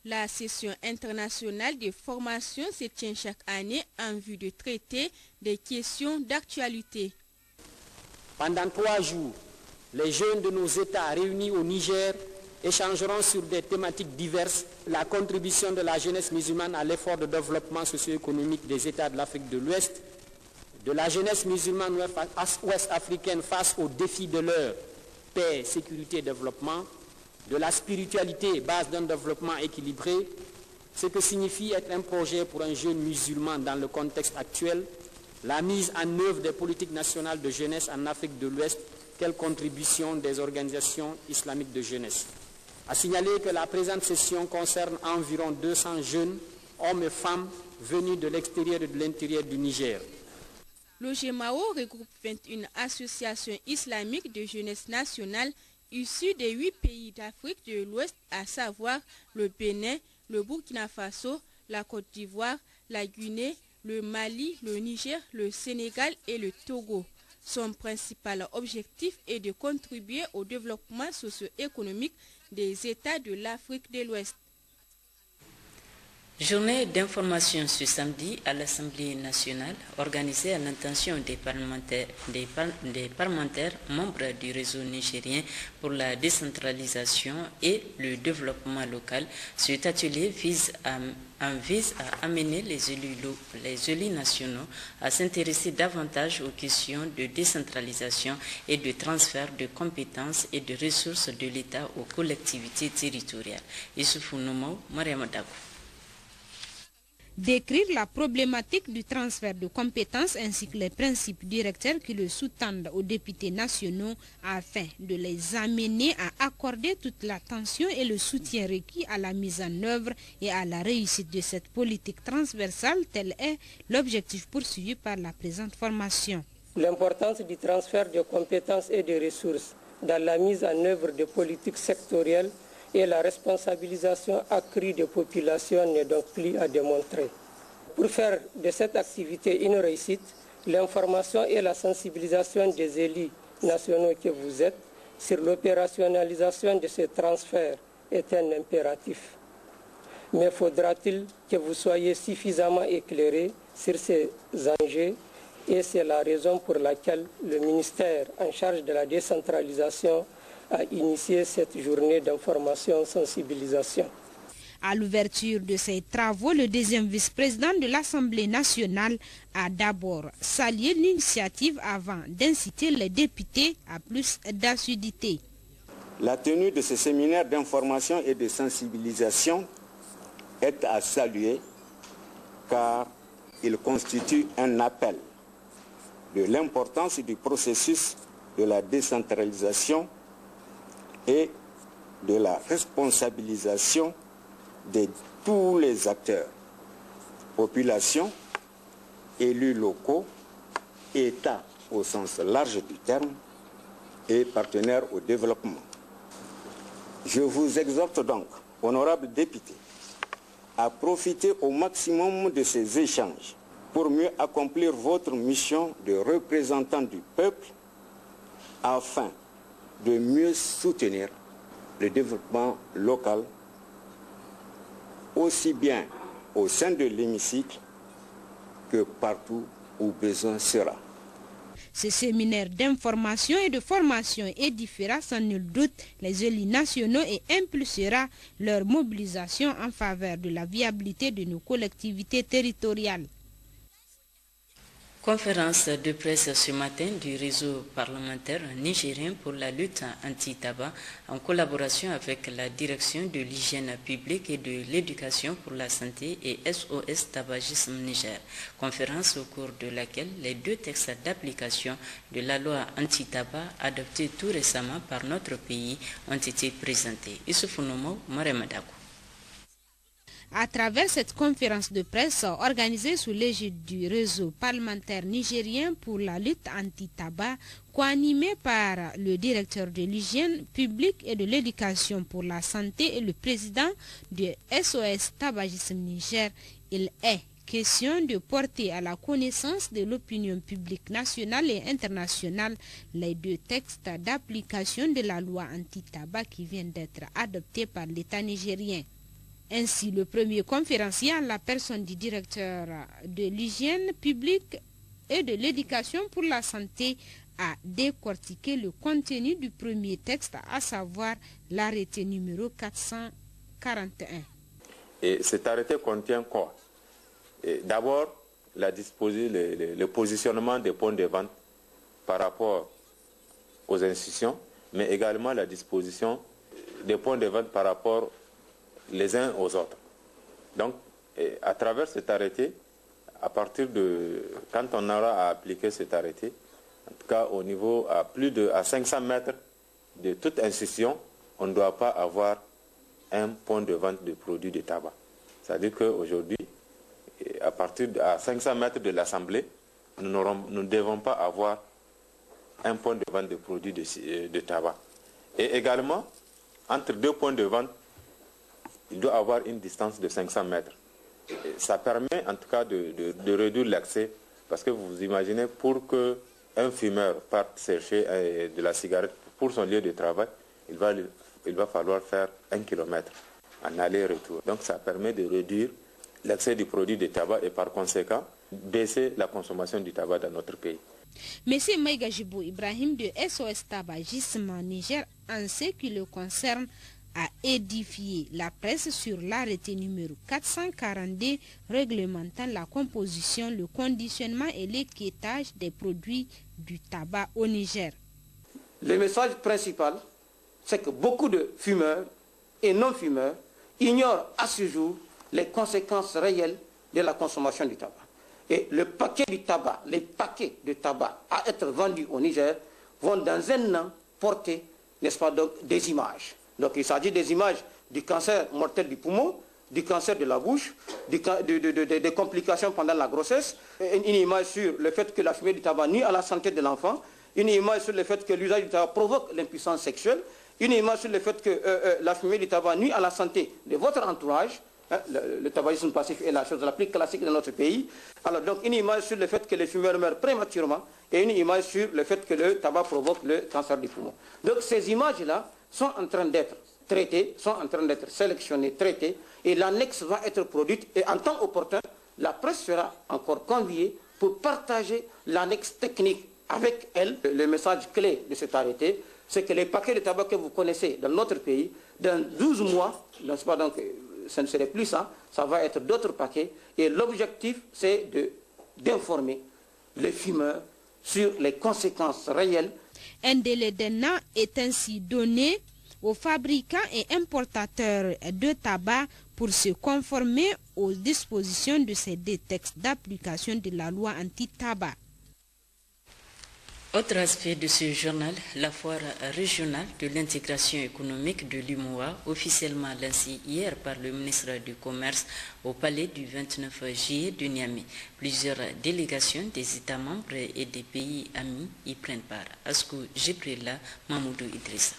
La session internationale de formation se tient chaque année en vue de traiter des questions d'actualité. Pendant 3 jours, les jeunes de nos États réunis au Niger échangeront sur des thématiques diverses, la contribution de la jeunesse musulmane à l'effort de développement socio-économique des États de l'Afrique de l'Ouest, de la jeunesse musulmane ouest-africaine face aux défis de l'heure, paix, sécurité et développement, de la spiritualité, base d'un développement équilibré, ce que signifie être un projet pour un jeune musulman dans le contexte actuel, la mise en œuvre des politiques nationales de jeunesse en Afrique de l'Ouest, quelle contribution des organisations islamiques de jeunesse. À signaler que la présente session concerne environ 200 jeunes, hommes et femmes, venus de l'extérieur et de l'intérieur du Niger. L'OGEMAO regroupe 21 associations islamiques de jeunesse nationale issues des 8 pays d'Afrique de l'Ouest, à savoir le Bénin, le Burkina Faso, la Côte d'Ivoire, la Guinée, le Mali, le Niger, le Sénégal et le Togo. Son principal objectif est de contribuer au développement socio-économique des États de l'Afrique de l'Ouest. Journée d'information ce samedi à l'Assemblée nationale, organisée à l'intention des parlementaires membres du réseau nigérien pour la décentralisation et le développement local. Cet atelier vise à amener les élus nationaux à s'intéresser davantage aux questions de décentralisation et de transfert de compétences et de ressources de l'État aux collectivités territoriales. Issoufou Noumou, Mariam Dagou. Décrire la problématique du transfert de compétences ainsi que les principes directeurs qui le sous-tendent aux députés nationaux afin de les amener à accorder toute l'attention et le soutien requis à la mise en œuvre et à la réussite de cette politique transversale, tel est l'objectif poursuivi par la présente formation. L'importance du transfert de compétences et de ressources dans la mise en œuvre de politiques sectorielles et la responsabilisation accrue des populations n'est donc plus à démontrer. Pour faire de cette activité une réussite, l'information et la sensibilisation des élus nationaux que vous êtes sur l'opérationnalisation de ces transferts est un impératif. Mais faudra-t-il que vous soyez suffisamment éclairés sur ces enjeux, et c'est la raison pour laquelle le ministère en charge de la décentralisation a initié cette journée d'information-sensibilisation. À l'ouverture de ces travaux, le deuxième vice-président de l'Assemblée nationale a d'abord salué l'initiative avant d'inciter les députés à plus d'assiduité. La tenue de ce séminaire d'information et de sensibilisation est à saluer car il constitue un appel de l'importance du processus de la décentralisation et de la responsabilisation de tous les acteurs, population, élus locaux, État au sens large du terme et partenaires au développement. Je vous exhorte donc, honorables députés, à profiter au maximum de ces échanges pour mieux accomplir votre mission de représentant du peuple afin de mieux soutenir le développement local, aussi bien au sein de l'hémicycle que partout où besoin sera. Ce séminaire d'information et de formation édifiera sans nul doute les élus nationaux et impulsera leur mobilisation en faveur de la viabilité de nos collectivités territoriales. Conférence de presse ce matin du réseau parlementaire nigérien pour la lutte anti-tabac en collaboration avec la direction de l'hygiène publique et de l'éducation pour la santé et SOS Tabagisme Niger. Conférence au cours de laquelle les deux textes d'application de la loi anti-tabac adoptés tout récemment par notre pays ont été présentés. Issoufou Nomo, Maremadakou. À travers cette conférence de presse organisée sous l'égide du réseau parlementaire nigérien pour la lutte anti-tabac, co-animée par le directeur de l'hygiène publique et de l'éducation pour la santé et le président du SOS Tabagisme Niger, il est question de porter à la connaissance de l'opinion publique nationale et internationale les deux textes d'application de la loi anti-tabac qui viennent d'être adoptés par l'État nigérien. Ainsi, le premier conférencier, en la personne du directeur de l'hygiène publique et de l'éducation pour la santé, a décortiqué le contenu du premier texte, à savoir l'arrêté numéro 441. Et cet arrêté contient quoi? D'abord, le positionnement des points de vente par rapport aux institutions, mais également la disposition des points de vente par rapport les uns aux autres. Donc, à travers cet arrêté, quand on aura à appliquer cet arrêté, en tout cas au niveau à 500 mètres de toute institution, on ne doit pas avoir un point de vente de produits de tabac. C'est-à-dire qu'aujourd'hui, à 500 mètres de l'Assemblée, nous ne devons pas avoir un point de vente de produits de tabac. Et également, entre deux points de vente, il doit avoir une distance de 500 mètres. Et ça permet en tout cas de réduire l'accès, parce que vous imaginez, pour qu'un fumeur parte chercher de la cigarette pour son lieu de travail, il va falloir faire 1 kilomètre en aller-retour. Donc ça permet de réduire l'accès du produit de tabac et par conséquent baisser la consommation du tabac dans notre pays. Monsieur Maïga Jibou Ibrahim de SOS Tabagisme Niger, en ce qui le concerne, a édifié la presse sur l'arrêté numéro 442 réglementant la composition, le conditionnement et l'étiquetage des produits du tabac au Niger. Le message principal, c'est que beaucoup de fumeurs et non-fumeurs ignorent à ce jour les conséquences réelles de la consommation du tabac. Et le paquet du tabac, les paquets de tabac à être vendus au Niger vont dans un an porter, n'est-ce pas, donc, des images. Donc il s'agit des images du cancer mortel du poumon, du cancer de la bouche, des complications pendant la grossesse, une image sur le fait que la fumée du tabac nuit à la santé de l'enfant, une image sur le fait que l'usage du tabac provoque l'impuissance sexuelle, une image sur le fait que la fumée du tabac nuit à la santé de votre entourage. Le tabagisme passif est la chose la plus classique dans notre pays. Alors donc une image sur le fait que les fumeurs meurent prématurément et une image sur le fait que le tabac provoque le cancer du poumon. Donc ces images-là sont en train d'être traitées, sont en train d'être sélectionnées, traitées, et l'annexe va être produite, et en temps opportun, la presse sera encore conviée pour partager l'annexe technique avec elle. Le message clé de cet arrêté, c'est que les paquets de tabac que vous connaissez dans notre pays, dans 12 mois, donc, ce ne serait plus ça, ça va être d'autres paquets, et l'objectif, c'est d'informer les fumeurs sur les conséquences réelles. Un délai d'un an est ainsi donné aux fabricants et importateurs de tabac pour se conformer aux dispositions de ces deux textes d'application de la loi anti-tabac. Autre aspect de ce journal, la foire régionale de l'intégration économique de l'UMOA, officiellement lancée hier par le ministre du Commerce au palais du 29 juillet de Niamey. Plusieurs délégations des États membres et des pays amis y prennent part. Askou Jibrilla, Mamoudou Idrissa.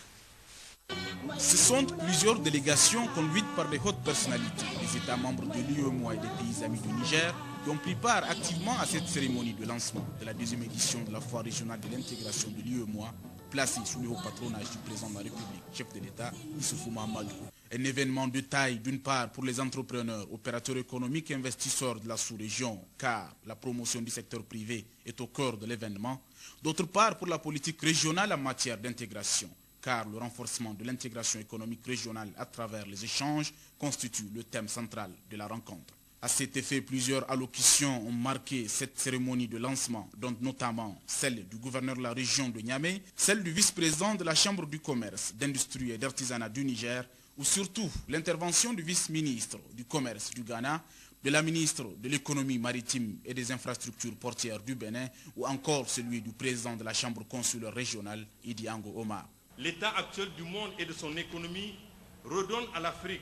Ce sont plusieurs délégations conduites par des hautes personnalités des États membres de l'UEMOA et des pays amis du Niger qui ont pris part activement à cette cérémonie de lancement de la deuxième édition de la foire régionale de l'intégration de l'UEMOA, placée sous le haut patronage du président de la République, chef de l'État, Issoufou Mahamadou. Un événement de taille, d'une part, pour les entrepreneurs, opérateurs économiques et investisseurs de la sous-région, car la promotion du secteur privé est au cœur de l'événement. D'autre part, pour la politique régionale en matière d'intégration, car le renforcement de l'intégration économique régionale à travers les échanges constitue le thème central de la rencontre. À cet effet, plusieurs allocutions ont marqué cette cérémonie de lancement, dont notamment celle du gouverneur de la région de Niamey, celle du vice-président de la Chambre du commerce, d'industrie et d'artisanat du Niger, ou surtout l'intervention du vice-ministre du commerce du Ghana, de la ministre de l'économie maritime et des infrastructures portières du Bénin, ou encore celui du président de la Chambre consulaire régionale, Idi Ango Omar. L'état actuel du monde et de son économie redonne à l'Afrique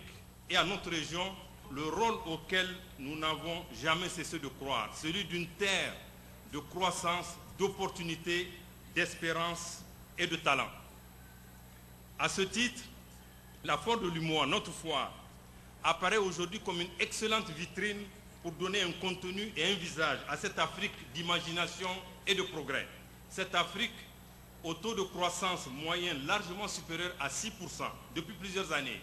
et à notre région le rôle auquel nous n'avons jamais cessé de croire, celui d'une terre de croissance, d'opportunités, d'espérance et de talent. À ce titre, la foire de l'UMOA, notre foire, apparaît aujourd'hui comme une excellente vitrine pour donner un contenu et un visage à cette Afrique d'imagination et de progrès. Cette Afrique au taux de croissance moyen largement supérieur à 6% depuis plusieurs années,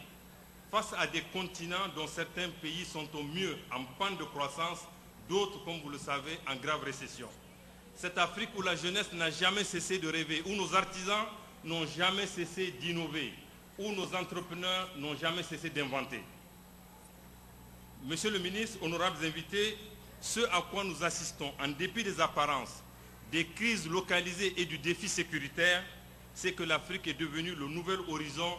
face à des continents dont certains pays sont au mieux en panne de croissance, d'autres, comme vous le savez, en grave récession. Cette Afrique où la jeunesse n'a jamais cessé de rêver, où nos artisans n'ont jamais cessé d'innover, où nos entrepreneurs n'ont jamais cessé d'inventer. Monsieur le ministre, honorables invités, ce à quoi nous assistons, en dépit des apparences, des crises localisées et du défi sécuritaire, c'est que l'Afrique est devenue le nouvel horizon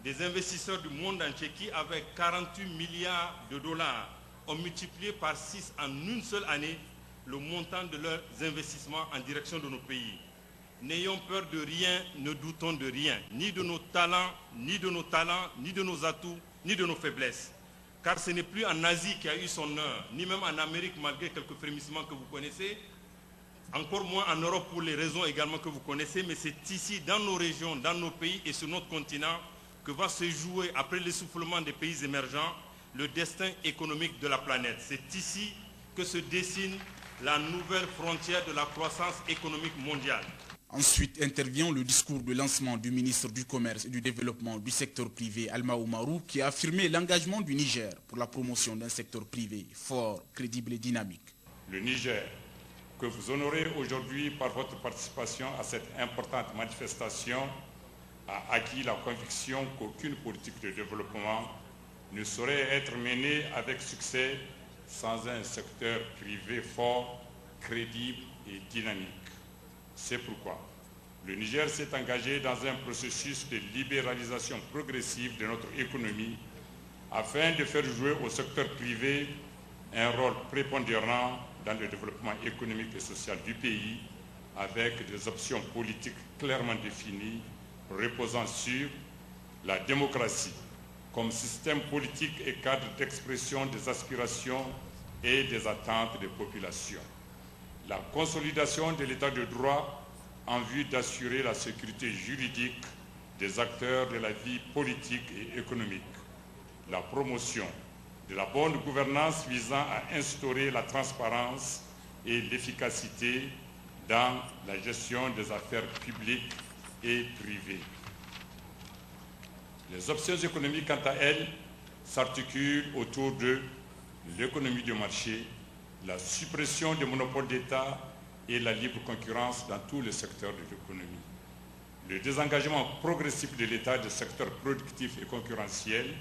des investisseurs du monde entier qui, avec 48 milliards de dollars, ont multiplié par 6 en une seule année le montant de leurs investissements en direction de nos pays. N'ayons peur de rien, ne doutons de rien, ni de nos talents, ni de nos atouts, ni de nos faiblesses. Car ce n'est plus en Asie qui a eu son heure, ni même en Amérique malgré quelques frémissements que vous connaissez, encore moins en Europe pour les raisons également que vous connaissez, mais c'est ici, dans nos régions, dans nos pays et sur notre continent, que va se jouer, après l'essoufflement des pays émergents, le destin économique de la planète. C'est ici que se dessine la nouvelle frontière de la croissance économique mondiale. Ensuite intervient le discours de lancement du ministre du Commerce et du Développement du secteur privé, Alma Oumarou, qui a affirmé l'engagement du Niger pour la promotion d'un secteur privé fort, crédible et dynamique. Le Niger, que vous honorez aujourd'hui par votre participation à cette importante manifestation, a acquis la conviction qu'aucune politique de développement ne saurait être menée avec succès sans un secteur privé fort, crédible et dynamique. C'est pourquoi le Niger s'est engagé dans un processus de libéralisation progressive de notre économie afin de faire jouer au secteur privé un rôle prépondérant dans le développement économique et social du pays avec des options politiques clairement définies reposant sur la démocratie comme système politique et cadre d'expression des aspirations et des attentes des populations. La consolidation de l'état de droit en vue d'assurer la sécurité juridique des acteurs de la vie politique et économique. La promotion de la bonne gouvernance visant à instaurer la transparence et l'efficacité dans la gestion des affaires publiques et privées. Les options économiques, quant à elles, s'articulent autour de l'économie de marché, la suppression des monopoles d'État et la libre concurrence dans tous les secteurs de l'économie. Le désengagement progressif de l'État des secteurs productifs et concurrentiels,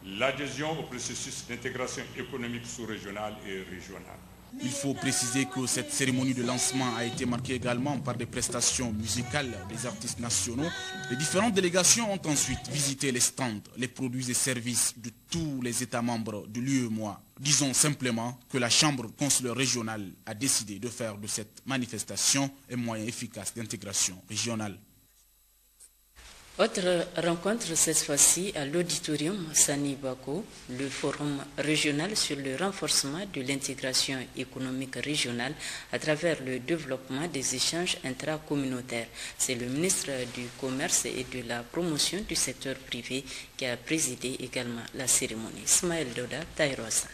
l'adhésion au processus d'intégration économique sous-régionale et régionale. Il faut préciser que cette cérémonie de lancement a été marquée également par des prestations musicales des artistes nationaux. Les différentes délégations ont ensuite visité les stands, les produits et services de tous les États membres de l'UEMOA. Disons simplement que la Chambre consulaire régionale a décidé de faire de cette manifestation un moyen efficace d'intégration régionale. Autre rencontre cette fois-ci à l'auditorium Sani Bako, le forum régional sur le renforcement de l'intégration économique régionale à travers le développement des échanges intracommunautaires. C'est le ministre du Commerce et de la promotion du secteur privé qui a présidé également la cérémonie. Ismaël Doda, Tairosa.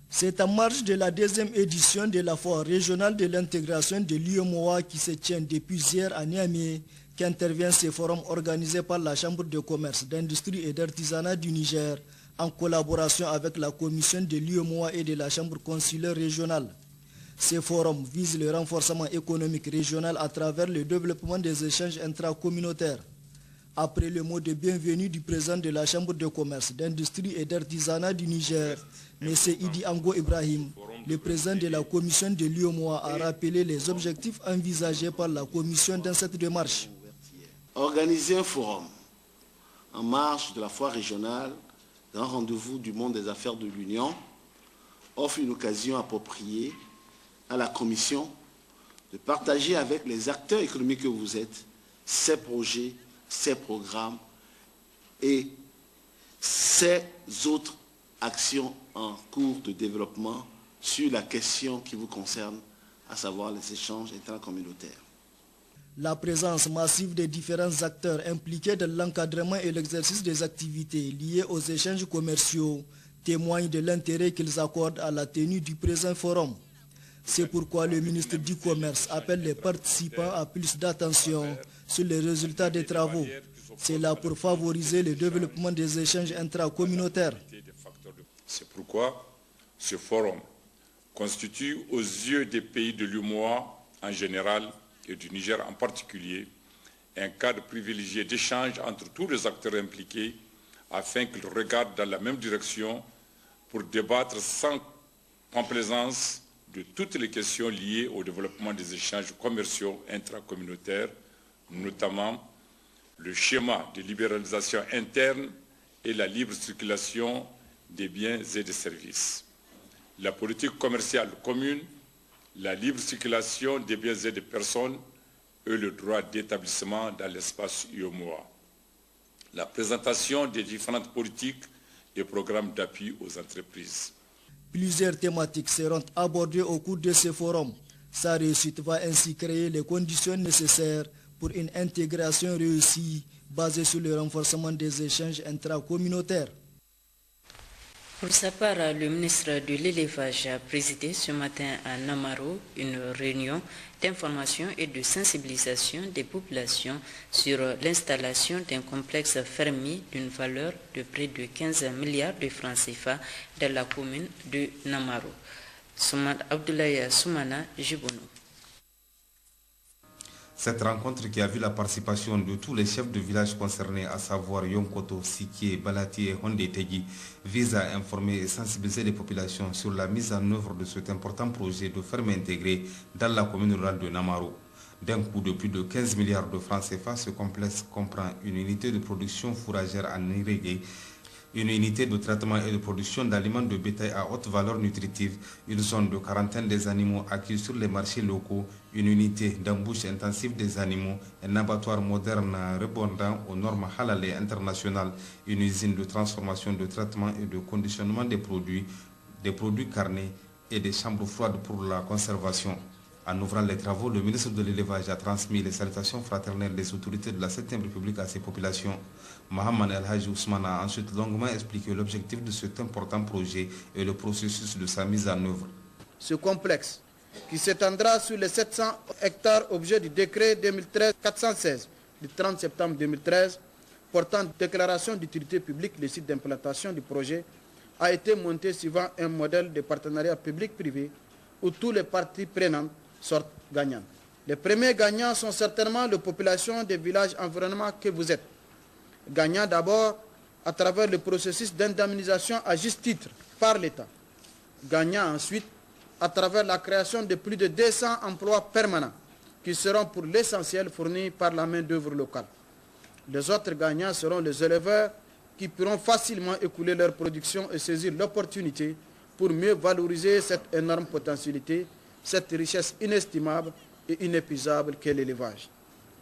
C'est en marge de la deuxième édition de la foire régionale de l'intégration de l'UEMOA qui se tient depuis hier à Niamey qu'intervient ce forum organisé par la Chambre de commerce, d'industrie et d'artisanat du Niger en collaboration avec la commission de l'UEMOA et de la Chambre consulaire régionale. Ce forum vise le renforcement économique régional à travers le développement des échanges intracommunautaires. Après le mot de bienvenue du président de la Chambre de commerce, d'industrie et d'artisanat du Niger, M. Idi Ango Ibrahim, le président de la commission de l'UEMOA a rappelé les objectifs envisagés par la commission dans cette démarche. Organiser un forum en marge de la foire régionale, grand rendez-vous du monde des affaires de l'Union, offre une occasion appropriée à la Commission de partager avec les acteurs économiques que vous êtes ces projets, ces programmes et ces autres actions en cours de développement sur la question qui vous concerne, à savoir les échanges intracommunautaires. La présence massive des différents acteurs impliqués dans l'encadrement et l'exercice des activités liées aux échanges commerciaux témoigne de l'intérêt qu'ils accordent à la tenue du présent forum. C'est pourquoi le ministre du Commerce appelle les participants à plus d'attention sur les résultats des travaux. C'est là pour favoriser le développement des échanges intracommunautaires. C'est pourquoi ce forum constitue aux yeux des pays de l'UEMOA en général et du Niger en particulier un cadre privilégié d'échange entre tous les acteurs impliqués afin qu'ils regardent dans la même direction pour débattre sans complaisance de toutes les questions liées au développement des échanges commerciaux intracommunautaires, notamment le schéma de libéralisation interne et la libre circulation des biens et des services, la politique commerciale commune, la libre circulation des biens et des personnes et le droit d'établissement dans l'espace UEMOA, la présentation des différentes politiques et programmes d'appui aux entreprises. Plusieurs thématiques seront abordées au cours de ce forum. Sa réussite va ainsi créer les conditions nécessaires pour une intégration réussie basée sur le renforcement des échanges intracommunautaires. Pour sa part, le ministre de l'Élevage a présidé ce matin à Namaro une réunion d'information et de sensibilisation des populations sur l'installation d'un complexe fermier d'une valeur de près de 15 milliards de francs CFA dans la commune de Namaro. Abdoulaye Soumana Jibono. Cette rencontre qui a vu la participation de tous les chefs de village concernés, à savoir Yonkoto, Sikie, Balati et Hondetegi, vise à informer et sensibiliser les populations sur la mise en œuvre de cet important projet de ferme intégrée dans la commune rurale de Namaro. D'un coût de plus de 15 milliards de francs CFA, ce complexe comprend une unité de production fourragère en irrigué, une unité de traitement et de production d'aliments de bétail à haute valeur nutritive, une zone de quarantaine des animaux acquis sur les marchés locaux, une unité d'embouche intensive des animaux, un abattoir moderne répondant aux normes halal et internationales, une usine de transformation, de traitement et de conditionnement des produits carnés et des chambres froides pour la conservation. En ouvrant les travaux, le ministre de l'Élevage a transmis les salutations fraternelles des autorités de la 7e République à ses populations. Mohamed El Haji Ousmane a ensuite longuement expliqué l'objectif de cet important projet et le processus de sa mise en œuvre. Ce complexe, qui s'étendra sur les 700 hectares objet du décret 2013-416 du 30 septembre 2013, portant déclaration d'utilité publique le site d'implantation du projet, a été monté suivant un modèle de partenariat public-privé où tous les parties prenantes sortent gagnantes. Les premiers gagnants sont certainement les populations des villages environnements que vous êtes. Gagnants d'abord à travers le processus d'indemnisation à juste titre par l'État. Gagnants ensuite à travers la création de plus de 200 emplois permanents qui seront pour l'essentiel fournis par la main-d'œuvre locale. Les autres gagnants seront les éleveurs qui pourront facilement écouler leur production et saisir l'opportunité pour mieux valoriser cette énorme potentialité, cette richesse inestimable et inépuisable qu'est l'élevage.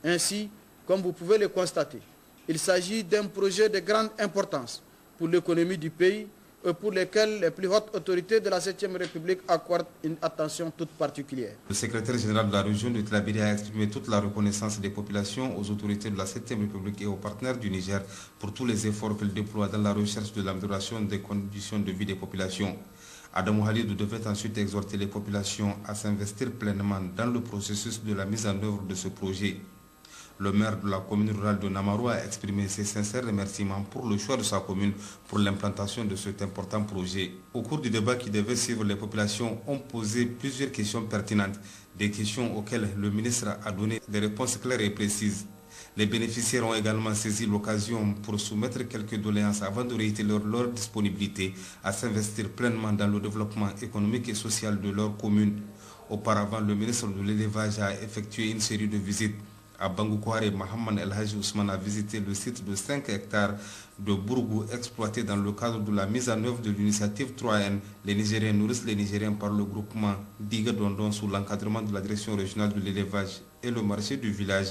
Ainsi, comme vous pouvez le constater, il s'agit d'un projet de grande importance pour l'économie du pays et pour lequel les plus hautes autorités de la 7e République accordent une attention toute particulière. Le secrétaire général de la région de Tillabéri a exprimé toute la reconnaissance des populations aux autorités de la 7e République et aux partenaires du Niger pour tous les efforts qu'ils déploient dans la recherche de l'amélioration des conditions de vie des populations. Adamou Halidou devait ensuite exhorter les populations à s'investir pleinement dans le processus de la mise en œuvre de ce projet. Le maire de la commune rurale de Namaro a exprimé ses sincères remerciements pour le choix de sa commune pour l'implantation de cet important projet. Au cours du débat qui devait suivre, les populations ont posé plusieurs questions pertinentes, des questions auxquelles le ministre a donné des réponses claires et précises. Les bénéficiaires ont également saisi l'occasion pour soumettre quelques doléances avant de réitérer leur disponibilité à s'investir pleinement dans le développement économique et social de leur commune. Auparavant, le ministre de l'Élevage a effectué une série de visites. À Bangoukware, Mohamed El Haji Ousmane a visité le site de 5 hectares de Bourgou exploité dans le cadre de la mise en œuvre de l'initiative 3N. Les Nigériens nourrissent les Nigériens par le groupement Diga Dondon sous l'encadrement de la direction régionale de l'élevage et le marché du village,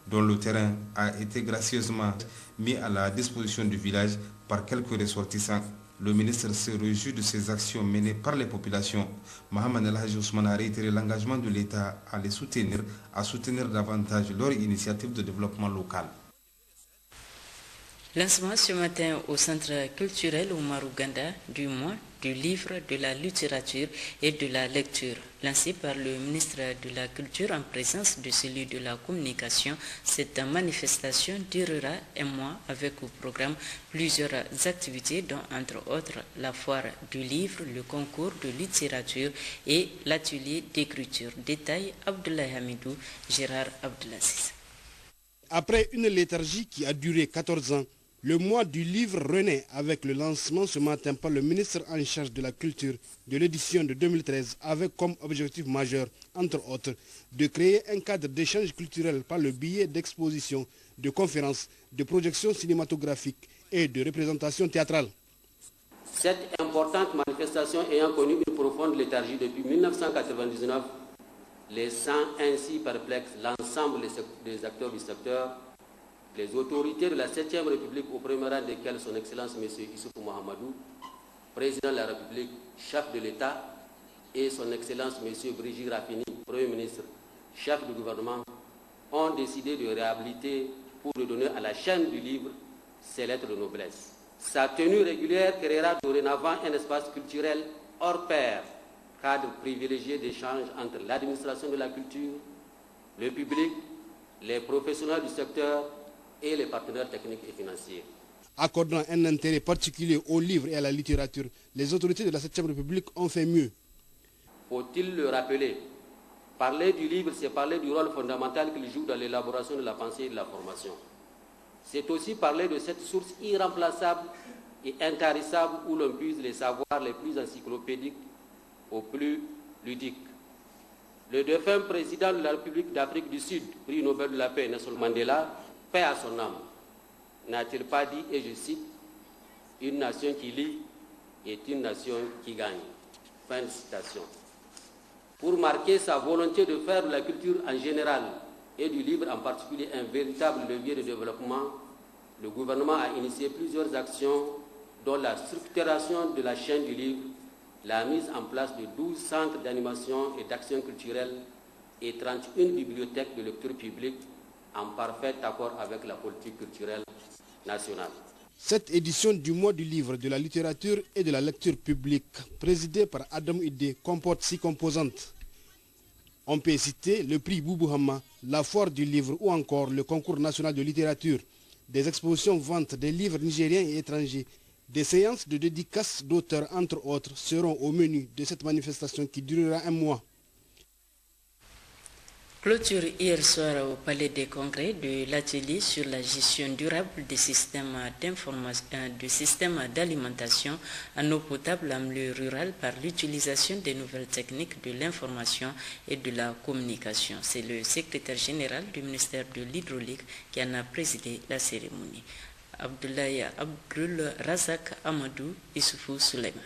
dont le terrain a été gracieusement mis à la disposition du village par quelques ressortissants. Le ministre se réjouit de ces actions menées par les populations. Mohamed El Haji Ousmane a réitéré l'engagement de l'État à soutenir davantage leur initiative de développement local. Lancement ce matin au centre culturel Omar Ouganda du mois du livre de la littérature et de la lecture. Lancé par le ministre de la Culture en présence de celui de la communication, cette manifestation durera un mois avec au programme plusieurs activités dont entre autres la foire du livre, le concours de littérature et l'atelier d'écriture. Détail Abdoulaye Hamidou, Gérard Abdelaziz. Après une léthargie qui a duré 14 ans, le mois du livre renaît avec le lancement ce matin par le ministre en charge de la culture de l'édition de 2013 avec comme objectif majeur, entre autres, de créer un cadre d'échange culturel par le biais d'expositions, de conférences, de projections cinématographiques et de représentations théâtrales. Cette importante manifestation ayant connu une profonde léthargie depuis 1999, laissant ainsi perplexe l'ensemble des acteurs du secteur, les autorités de la 7e République, au premier rang desquelles son Excellence M. Issoufou Mahamadou, Président de la République, chef de l'État, et son Excellence M. Brigitte Raffini, Premier ministre, chef du gouvernement, ont décidé de réhabiliter pour redonner à la chaîne du livre ses lettres de noblesse. Sa tenue régulière créera dorénavant un espace culturel hors pair, cadre privilégié d'échange entre l'administration de la culture, le public, les professionnels du secteur et les partenaires techniques et financiers. Accordant un intérêt particulier au livre et à la littérature, les autorités de la 7e République ont fait mieux. Faut-il le rappeler? Parler du livre, c'est parler du rôle fondamental qu'il joue dans l'élaboration de la pensée et de la formation. C'est aussi parler de cette source irremplaçable et intarissable où l'on puise les savoirs les plus encyclopédiques aux plus ludiques. Le défunt président de la République d'Afrique du Sud, prix Nobel de la paix, Nelson Mandela, paix à son âme, n'a-t-il pas dit, et je cite, « Une nation qui lit est une nation qui gagne ». Fin de citation. Pour marquer sa volonté de faire de la culture en général et du livre en particulier un véritable levier de développement, le gouvernement a initié plusieurs actions dont la structuration de la chaîne du livre, la mise en place de 12 centres d'animation et d'action culturelle et 31 bibliothèques de lecture publique en parfait accord avec la politique culturelle nationale. Cette édition du mois du livre, de la littérature et de la lecture publique, présidée par Adam Idé, comporte 6 composantes. On peut citer le prix Boubouhama, la foire du livre ou encore le concours national de littérature, des expositions ventes des livres nigériens et étrangers, des séances de dédicaces d'auteurs entre autres seront au menu de cette manifestation qui durera un mois. Clôture hier soir au Palais des Congrès de l'atelier sur la gestion durable des systèmes d'alimentation en eau potable en milieu rural par l'utilisation des nouvelles techniques de l'information et de la communication. C'est le secrétaire général du ministère de l'Hydraulique qui en a présidé la cérémonie. Abdoulaye Abdul Razak Amadou Issoufou Suleiman.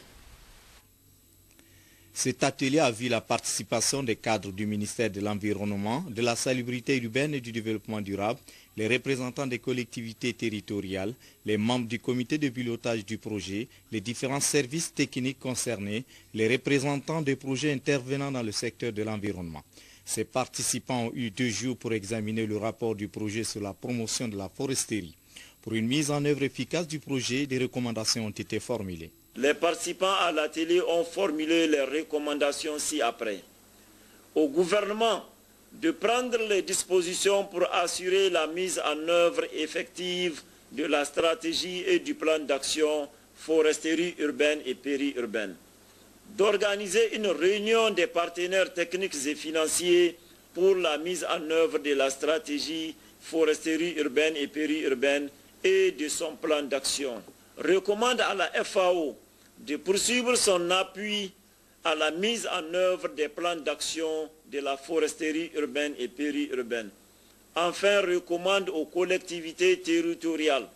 Cet atelier a vu la participation des cadres du ministère de l'Environnement, de la Salubrité urbaine et du Développement durable, les représentants des collectivités territoriales, les membres du comité de pilotage du projet, les différents services techniques concernés, les représentants des projets intervenant dans le secteur de l'environnement. Ces participants ont eu 2 jours pour examiner le rapport du projet sur la promotion de la foresterie. Pour une mise en œuvre efficace du projet, des recommandations ont été formulées. Les participants à l'atelier ont formulé les recommandations ci-après. Au gouvernement de prendre les dispositions pour assurer la mise en œuvre effective de la stratégie et du plan d'action foresterie urbaine et périurbaine. D'organiser une réunion des partenaires techniques et financiers pour la mise en œuvre de la stratégie foresterie urbaine et périurbaine et de son plan d'action. Recommande à la FAO de poursuivre son appui à la mise en œuvre des plans d'action de la foresterie urbaine et périurbaine. Enfin, recommande aux collectivités territoriales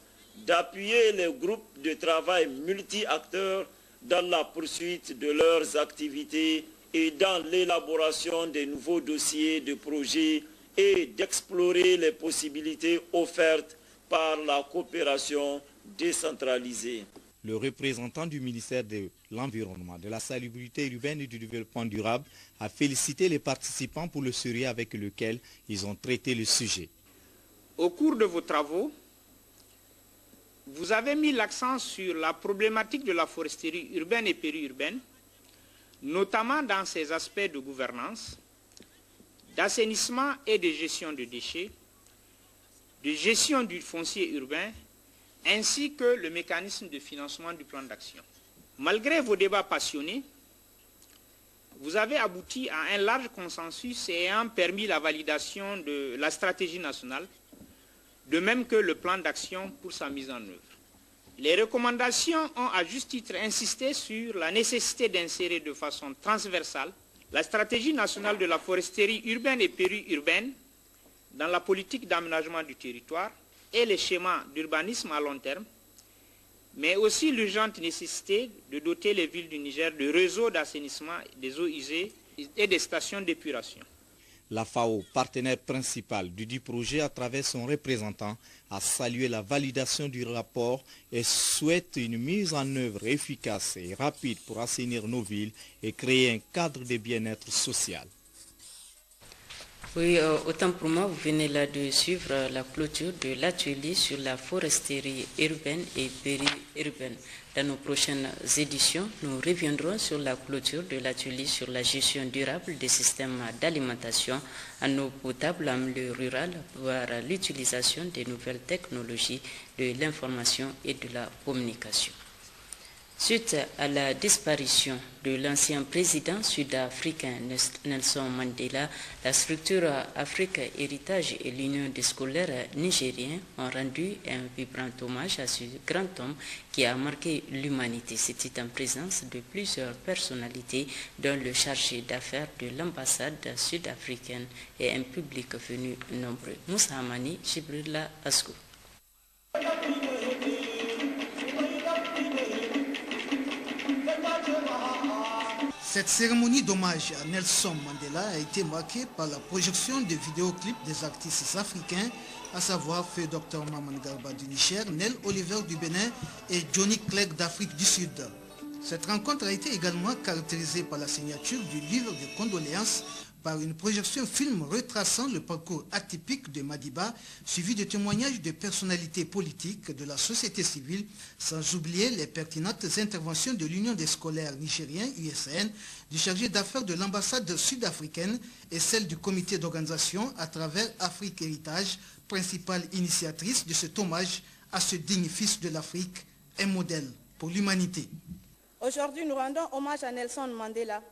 d'appuyer les groupes de travail multi-acteurs dans la poursuite de leurs activités et dans l'élaboration des nouveaux dossiers de projets et d'explorer les possibilités offertes par la coopération décentralisée. Le représentant du ministère de l'Environnement, de la Salubrité urbaine et du Développement durable a félicité les participants pour le sérieux avec lequel ils ont traité le sujet. Au cours de vos travaux, vous avez mis l'accent sur la problématique de la foresterie urbaine et périurbaine, notamment dans ses aspects de gouvernance, d'assainissement et de gestion de déchets, de gestion du foncier urbain, ainsi que le mécanisme de financement du plan d'action. Malgré vos débats passionnés, vous avez abouti à un large consensus ayant permis la validation de la stratégie nationale, de même que le plan d'action pour sa mise en œuvre. Les recommandations ont à juste titre insisté sur la nécessité d'insérer de façon transversale la stratégie nationale de la foresterie urbaine et périurbaine dans la politique d'aménagement du territoire et les schémas d'urbanisme à long terme, mais aussi l'urgente nécessité de doter les villes du Niger de réseaux d'assainissement des eaux usées et des stations d'épuration. La FAO, partenaire principal du dit projet à travers son représentant, a salué la validation du rapport et souhaite une mise en œuvre efficace et rapide pour assainir nos villes et créer un cadre de bien-être social. Oui, autant pour moi, vous venez là de suivre la clôture de l'atelier sur la foresterie urbaine et périurbaine. Dans nos prochaines éditions, nous reviendrons sur la clôture de l'atelier sur la gestion durable des systèmes d'alimentation en eau potable en milieu rural, voire l'utilisation des nouvelles technologies de l'information et de la communication. Suite à la disparition de l'ancien président sud-africain Nelson Mandela, la structure Afrique Héritage et l'Union des scolaires nigériens ont rendu un vibrant hommage à ce grand homme qui a marqué l'humanité. C'était en présence de plusieurs personnalités, dont le chargé d'affaires de l'ambassade sud-africaine et un public venu nombreux. Moussa Amani, Jibrila Askou. Cette cérémonie d'hommage à Nelson Mandela a été marquée par la projection de vidéoclips des artistes africains, à savoir Feu Dr Maman Garba du Niger, Nel Oliver du Bénin et Johnny Clegg d'Afrique du Sud. Cette rencontre a été également caractérisée par la signature du livre de condoléances par une projection film retraçant le parcours atypique de Madiba, suivi de témoignages de personnalités politiques de la société civile, sans oublier les pertinentes interventions de l'Union des scolaires nigériens, USN, du chargé d'affaires de l'ambassade sud-africaine et celle du comité d'organisation à travers Afrique Héritage, principale initiatrice de cet hommage à ce digne fils de l'Afrique, un modèle pour l'humanité. Aujourd'hui, nous rendons hommage à Nelson Mandela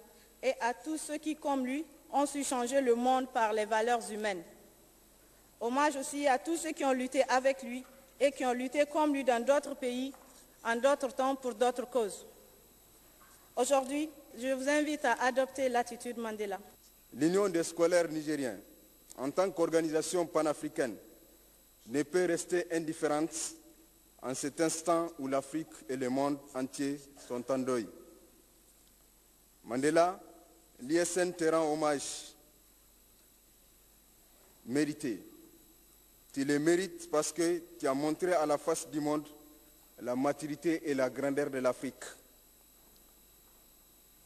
et à tous ceux qui, comme lui, ont su changer le monde par les valeurs humaines. Hommage aussi à tous ceux qui ont lutté avec lui et qui ont lutté comme lui dans d'autres pays, en d'autres temps, pour d'autres causes. Aujourd'hui, je vous invite à adopter l'attitude Mandela. L'Union des scolaires nigériens, en tant qu'organisation panafricaine, ne peut rester indifférente en cet instant où l'Afrique et le monde entier sont en deuil. Mandela, l'ISN te rend hommage mérité. Tu le mérites parce que tu as montré à la face du monde la maturité et la grandeur de l'Afrique.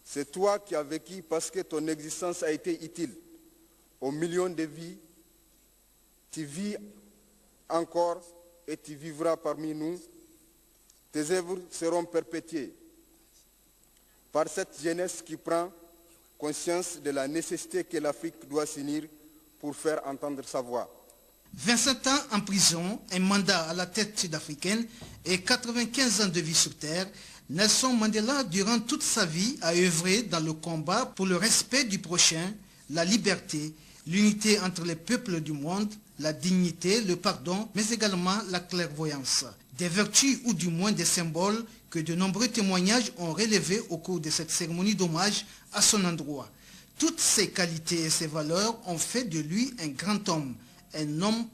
C'est toi qui as vécu parce que ton existence a été utile aux millions de vies. Tu vis encore et tu vivras parmi nous. Tes œuvres seront perpétuées par cette jeunesse qui prend conscience de la nécessité que l'Afrique doit s'unir pour faire entendre sa voix. 27 ans en prison, un mandat à la tête sud-africaine et 95 ans de vie sur terre, Nelson Mandela, durant toute sa vie, a œuvré dans le combat pour le respect du prochain, la liberté, l'unité entre les peuples du monde la dignité, le pardon, mais également la clairvoyance. Des vertus ou du moins des symboles que de nombreux témoignages ont relevés au cours de cette cérémonie d'hommage à son endroit. Toutes ces qualités et ces valeurs ont fait de lui un grand homme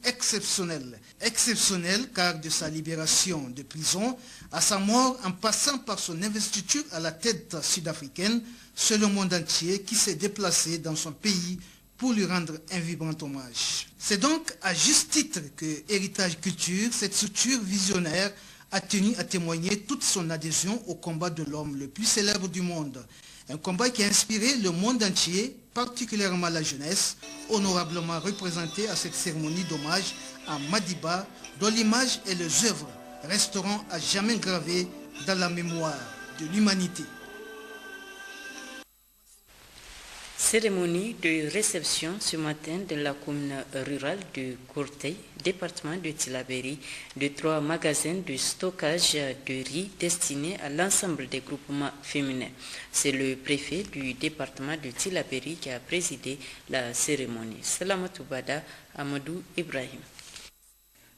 exceptionnel. Exceptionnel car de sa libération de prison à sa mort en passant par son investiture à la tête sud-africaine, c'est le monde entier qui s'est déplacé dans son pays pour lui rendre un vibrant hommage. C'est donc à juste titre que Héritage Culture, cette structure visionnaire, a tenu à témoigner toute son adhésion au combat de l'homme le plus célèbre du monde. Un combat qui a inspiré le monde entier, particulièrement la jeunesse, honorablement représentée à cette cérémonie d'hommage à Madiba, dont l'image et les œuvres resteront à jamais gravées dans la mémoire de l'humanité. Cérémonie de réception ce matin de la commune rurale de Courtey, département de Tillabéri, de 3 magasins de stockage de riz destinés à l'ensemble des groupements féminins. C'est le préfet du département de Tillabéri qui a présidé la cérémonie. Salamatou Bada, Amadou Ibrahim.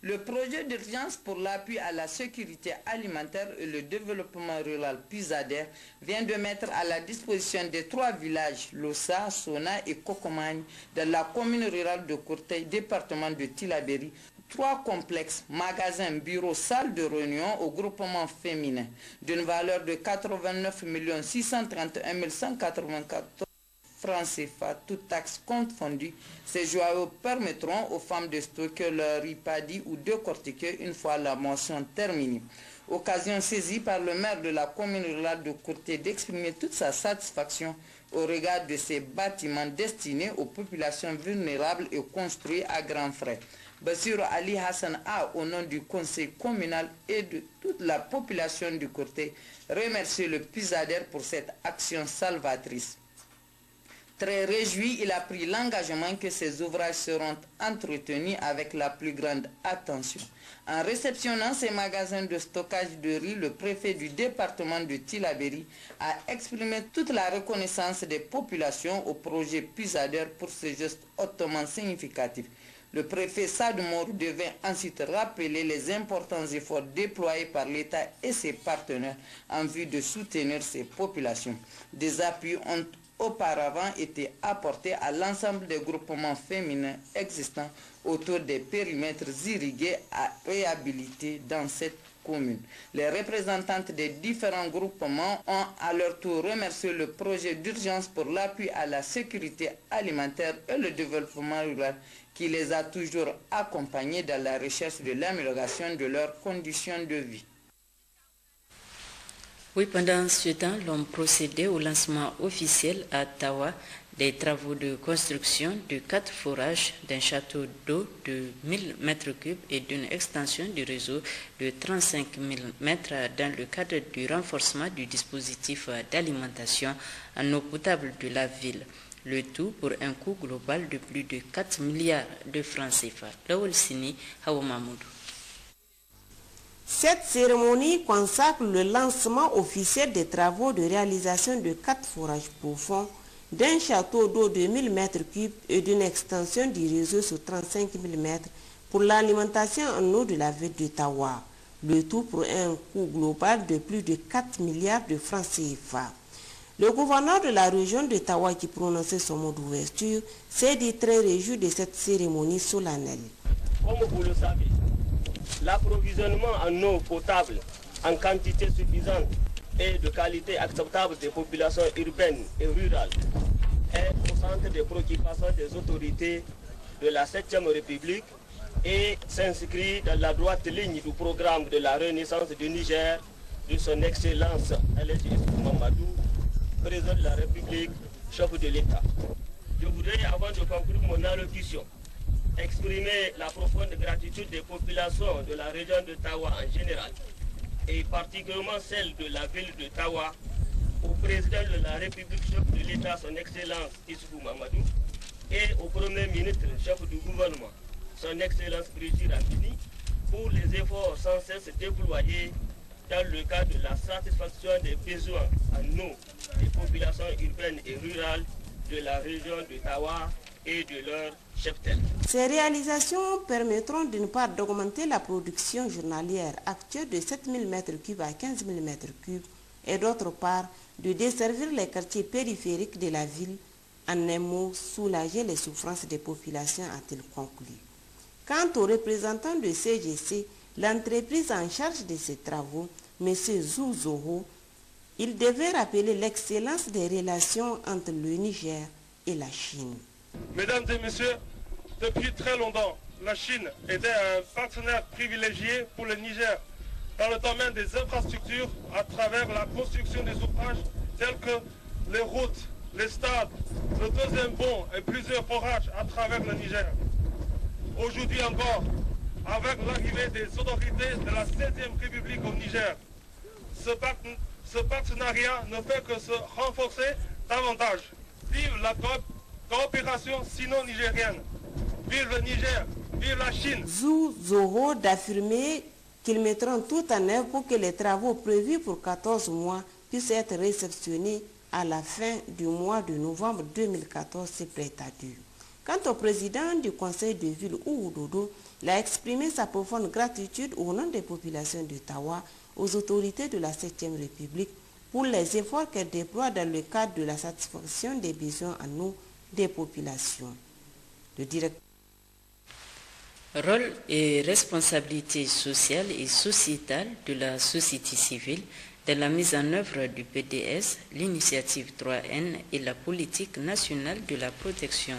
Le projet d'urgence pour l'appui à la sécurité alimentaire et le développement rural PISADER vient de mettre à la disposition des 3 villages, Lossa, Sona et Kokomani, de la commune rurale de Courtey, département de Tillabéri, 3 complexes, magasins, bureaux, salles de réunion au groupement féminin, d'une valeur de 89 631 184 francs CFA, toutes taxes confondues. Ces joyaux permettront aux femmes de stocker leur ripadis ou de décortiquer une fois la moisson terminée. Occasion saisie par le maire de la commune rurale de Courtey d'exprimer toute sa satisfaction au regard de ces bâtiments destinés aux populations vulnérables et construits à grands frais. Bassirou Ali Hassan a, au nom du conseil communal et de toute la population du Courtey, remercié le PISADER pour cette action salvatrice. Très réjoui, il a pris l'engagement que ces ouvrages seront entretenus avec la plus grande attention. En réceptionnant ces magasins de stockage de riz, le préfet du département de Tillabéri a exprimé toute la reconnaissance des populations au projet PISADER pour ce geste hautement significatif. Le préfet Sadoumor devait ensuite rappeler les importants efforts déployés par l'État et ses partenaires en vue de soutenir ces populations. Des appuis ont auparavant été apportés à l'ensemble des groupements féminins existants autour des périmètres irrigués à réhabiliter dans cette commune. Les représentantes des différents groupements ont à leur tour remercié le projet d'urgence pour l'appui à la sécurité alimentaire et le développement rural qui les a toujours accompagnés dans la recherche de l'amélioration de leurs conditions de vie. Oui, pendant ce temps, l'on procédait au lancement officiel à Tawa des travaux de construction de 4 forages, d'un château d'eau de 1000 m3 et d'une extension du réseau de 35 000 m dans le cadre du renforcement du dispositif d'alimentation en eau potable de la ville. Le tout pour un coût global de plus de 4 milliards de francs CFA. Lawal Sini, Hawa Mahmoudou. Cette cérémonie consacre le lancement officiel des travaux de réalisation de 4 forages profonds, d'un château d'eau de 1000 m3 et d'une extension du réseau sur 35 000 m pour l'alimentation en eau de la ville de Tawa. Le tout pour un coût global de plus de 4 milliards de francs CFA. Le gouverneur de la région de Tawa qui prononçait son mot d'ouverture s'est dit très réjoui de cette cérémonie solennelle. Comme vous le savez, l'approvisionnement en eau potable en quantité suffisante et de qualité acceptable des populations urbaines et rurales est au centre des préoccupations des autorités de la 7e République et s'inscrit dans la droite ligne du programme de la renaissance du Niger de son Excellence Elhaji Issoufou Mamadou, président de la République, chef de l'État. Je voudrais, avant de conclure mon allocution, exprimer la profonde gratitude des populations de la région de Tawa en général et particulièrement celle de la ville de Tawa au président de la République, chef de l'État, son Excellence Issoufou Mamadou, et au Premier ministre, chef du gouvernement, son Excellence Brigitte Rafini, pour les efforts sans cesse déployés dans le cadre de la satisfaction des besoins en eau des populations urbaines et rurales de la région de Tawa et de leur cheptel. Ces réalisations permettront d'une part d'augmenter la production journalière actuelle de 7 000 m3 à 15 000 m3 et d'autre part de desservir les quartiers périphériques de la ville, en un mot, soulager les souffrances des populations, a-t-il conclu. Quant aux représentants de CGC, l'entreprise en charge de ces travaux, M. Zhou Zoho, il devait rappeler l'excellence des relations entre le Niger et la Chine. Mesdames et messieurs, depuis très longtemps, la Chine était un partenaire privilégié pour le Niger dans le domaine des infrastructures à travers la construction des ouvrages tels que les routes, les stades, le deuxième pont et plusieurs forages à travers le Niger. Aujourd'hui encore, avec l'arrivée des autorités de la 16e République au Niger, ce partenariat ne fait que se renforcer davantage. Vive la coopération sino-nigérienne. Vive le Niger, vive la Chine. Zhou Zoho d'affirmer qu'ils mettront tout en œuvre pour que les travaux prévus pour 14 mois puissent être réceptionnés à la fin du mois de novembre 2014, c'est prêt à Dieu. Quant au président du conseil de ville, Oudodo, il a exprimé sa profonde gratitude au nom des populations d'Ottawa aux autorités de la 7e République pour les efforts qu'elles déploient dans le cadre de la satisfaction des besoins en eau des populations. Le directeur. Rôle et responsabilité sociale et sociétale de la société civile dans la mise en œuvre du PDS, l'initiative 3N et la politique nationale de la protection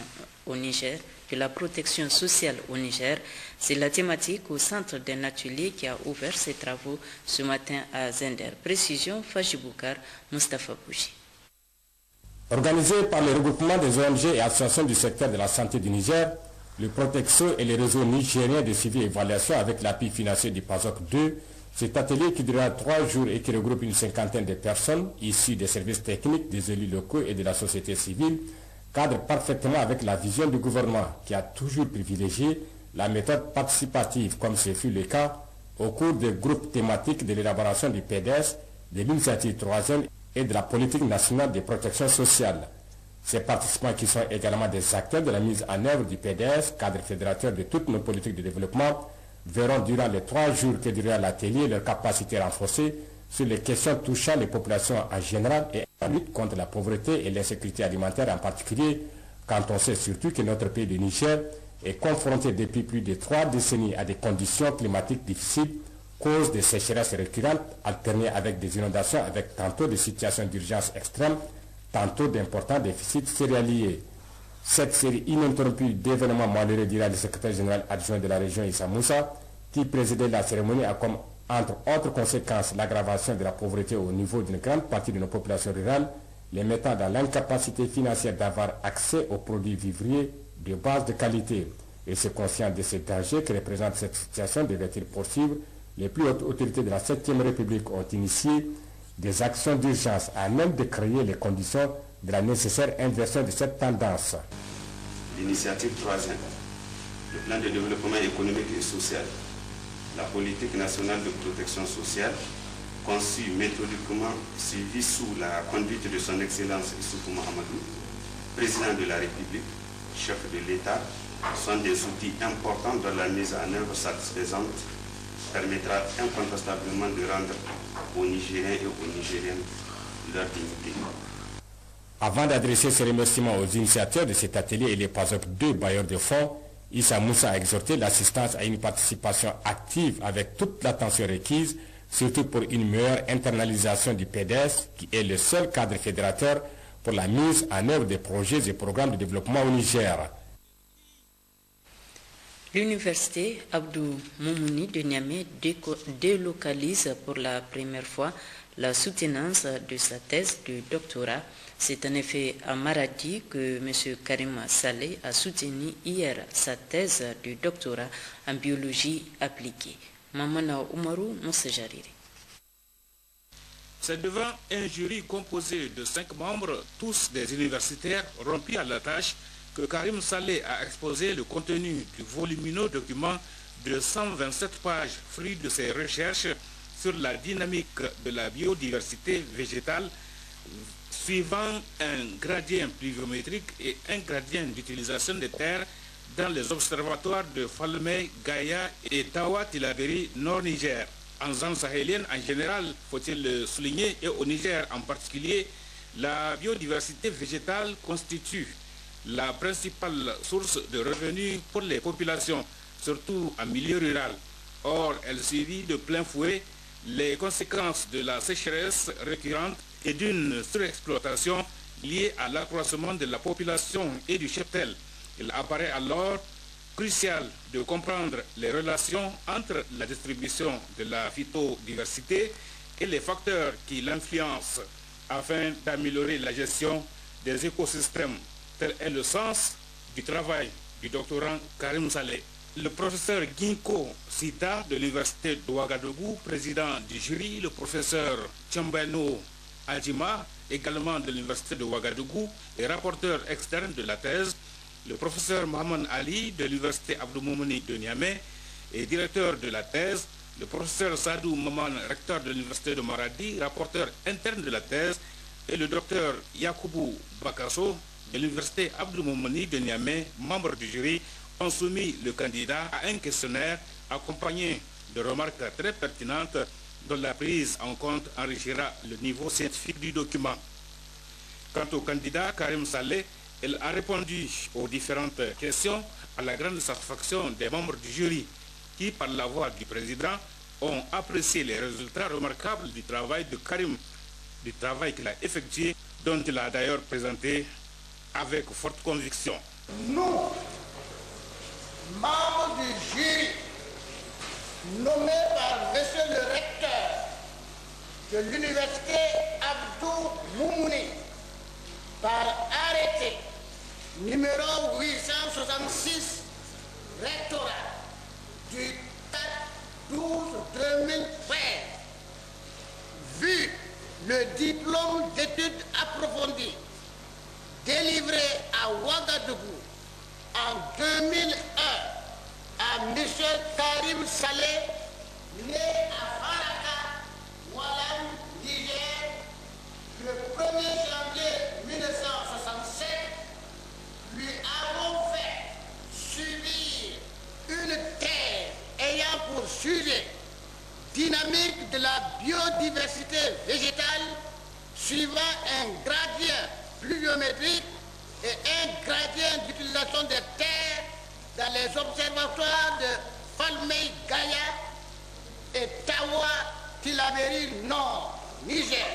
au Niger, de la protection sociale au Niger, c'est la thématique au centre d'un atelier qui a ouvert ses travaux ce matin à Zender. Précision Fajiboukar, Mustafa Bouchi. Organisé par le regroupement des ONG et associations du secteur de la santé du Niger, le Protexo et les réseaux nigériens de suivi et évaluation avec l'appui financier du PASOK 2, cet atelier qui durera 3 jours et qui regroupe une cinquantaine de personnes issues des services techniques, des élus locaux et de la société civile, cadre parfaitement avec la vision du gouvernement qui a toujours privilégié la méthode participative comme ce fut le cas au cours des groupes thématiques de l'élaboration du PDS, de l'initiative 3N et de la politique nationale de protection sociale. Ces participants qui sont également des acteurs de la mise en œuvre du PDS, cadre fédérateur de toutes nos politiques de développement, verront durant les 3 jours que durera l'atelier leur capacité renforcée sur les questions touchant les populations en général et la lutte contre la pauvreté et l'insécurité alimentaire en particulier, quand on sait surtout que notre pays du Niger est confronté depuis plus de 3 décennies à des conditions climatiques difficiles, cause de sécheresses récurrentes, alternées avec des inondations, avec tantôt des situations d'urgence extrêmes, tantôt d'importants déficits céréaliers. Cette série ininterrompue d'événements malheureux, dira le secrétaire général adjoint de la région Issa Moussa, qui présidait la cérémonie, a comme entre autres conséquences l'aggravation de la pauvreté au niveau d'une grande partie de nos populations rurales, les mettant dans l'incapacité financière d'avoir accès aux produits vivriers de base de qualité. Et c'est conscient de ces dangers que représente cette situation devait-il poursuivre, les plus hautes autorités de la 7e République ont initié des actions d'urgence à même de créer les conditions de la nécessaire inversion de cette tendance. L'initiative 3N, le plan de développement économique et social, la politique nationale de protection sociale, conçue méthodiquement, suivie sous la conduite de son Excellence Issoufou Mahamadou, président de la République, chef de l'État, sont des outils importants dans la mise en œuvre satisfaisante, permettra incontestablement de rendre aux Nigériens et aux Nigériennes leur dignité. Avant d'adresser ses remerciements aux initiateurs de cet atelier et les PASOK 2 bailleurs de fonds, Issa Moussa a exhorté l'assistance à une participation active avec toute l'attention requise, surtout pour une meilleure internalisation du PDS, qui est le seul cadre fédérateur pour la mise en œuvre des projets et programmes de développement au Niger. L'université Abdou Moumouni de Niamey délocalise pour la première fois la soutenance de sa thèse de doctorat. C'est en effet à Maradi que M. Karim Saleh a soutenu hier sa thèse de doctorat en biologie appliquée. Mamana Oumarou Moussejariri. C'est devant un jury composé de 5 membres, tous des universitaires rompus à la tâche, que Karim Saleh a exposé le contenu du volumineux document de 127 pages, fruit de ses recherches sur la dynamique de la biodiversité végétale suivant un gradient pluviométrique et un gradient d'utilisation des terres dans les observatoires de Falmey, Gaïa et Tawa-Tilaberi, Nord-Niger. En zone sahélienne en général, faut-il le souligner, et au Niger en particulier, la biodiversité végétale constitue la principale source de revenus pour les populations, surtout en milieu rural. Or, elle subit de plein fouet les conséquences de la sécheresse récurrente et d'une surexploitation liée à l'accroissement de la population et du cheptel. Il apparaît alors crucial de comprendre les relations entre la distribution de la phytodiversité et les facteurs qui l'influencent afin d'améliorer la gestion des écosystèmes. Tel est le sens du travail du doctorant Karim Saleh. Le professeur Ginko Sita de l'Université de Ouagadougou, président du jury, le professeur Tchambano Adjima, également de l'Université de Ouagadougou et rapporteur externe de la thèse, le professeur Mohamed Ali de l'Université Abdou Moumouni de Niamey et directeur de la thèse, le professeur Sadou Maman, recteur de l'Université de Maradi, rapporteur interne de la thèse, et le docteur Yakoubou Bakasso de l'Université Abdou Moumouni de Niamey, membre du jury, ont soumis le candidat à un questionnaire accompagné de remarques très pertinentes dont la prise en compte enrichira le niveau scientifique du document. Quant au candidat Karim Saleh, il a répondu aux différentes questions à la grande satisfaction des membres du jury qui, par la voix du président, ont apprécié les résultats remarquables du travail de Karim, du travail qu'il a effectué, dont il a d'ailleurs présenté avec forte conviction. Nous, membres du jury, nommés par monsieur le recteur de l'université Abdou Moumouni, par arrêté numéro 866 rectorat du 4/12/2013, vu le diplôme d'études approfondies délivré à Ouagadougou en 2001 à M. Karim Saleh, né à Faraka, Oualam, Niger, le 1er janvier 1967, lui avons fait subir une terre ayant pour sujet dynamique de la biodiversité végétale suivant un gradient pluviométrique et un gradient d'utilisation des terres dans les observatoires de Falmey, Gaïa et Tawa-Tilaberi Nord, Niger,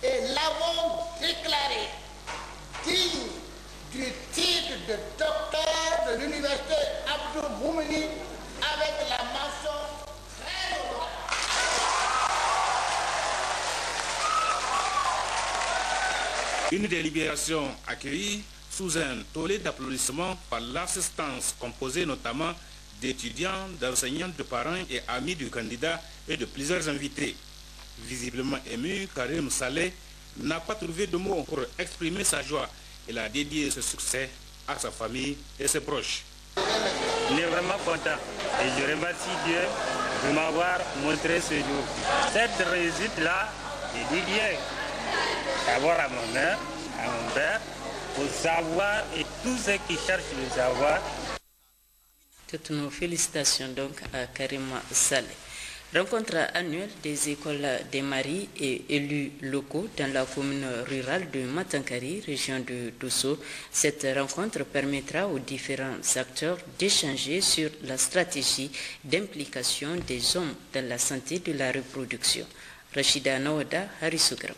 et l'avons déclaré digne du titre de docteur de l'université Abdou Moumouni avec la mention très honorable. Une délibération accueillie sous un tollé d'applaudissements par l'assistance composée notamment d'étudiants, d'enseignants, de parents et amis du candidat et de plusieurs invités. Visiblement ému, Karim Saleh n'a pas trouvé de mots pour exprimer sa joie. Il a dédié ce succès à sa famille et ses proches. Il est vraiment content et je remercie Dieu de m'avoir montré ce jour. Cette réussite-là, je dis Dieu, d'abord à mon mère, à mon père, au savoir et tous ceux qui cherchent le savoir. Toutes nos félicitations donc à Karim Saleh. Rencontre annuelle des écoles des maris et élus locaux dans la commune rurale de Matankari, région de Dosso. Cette rencontre permettra aux différents acteurs d'échanger sur la stratégie d'implication des hommes dans la santé de la reproduction. Rachida Nawada, Harisugram.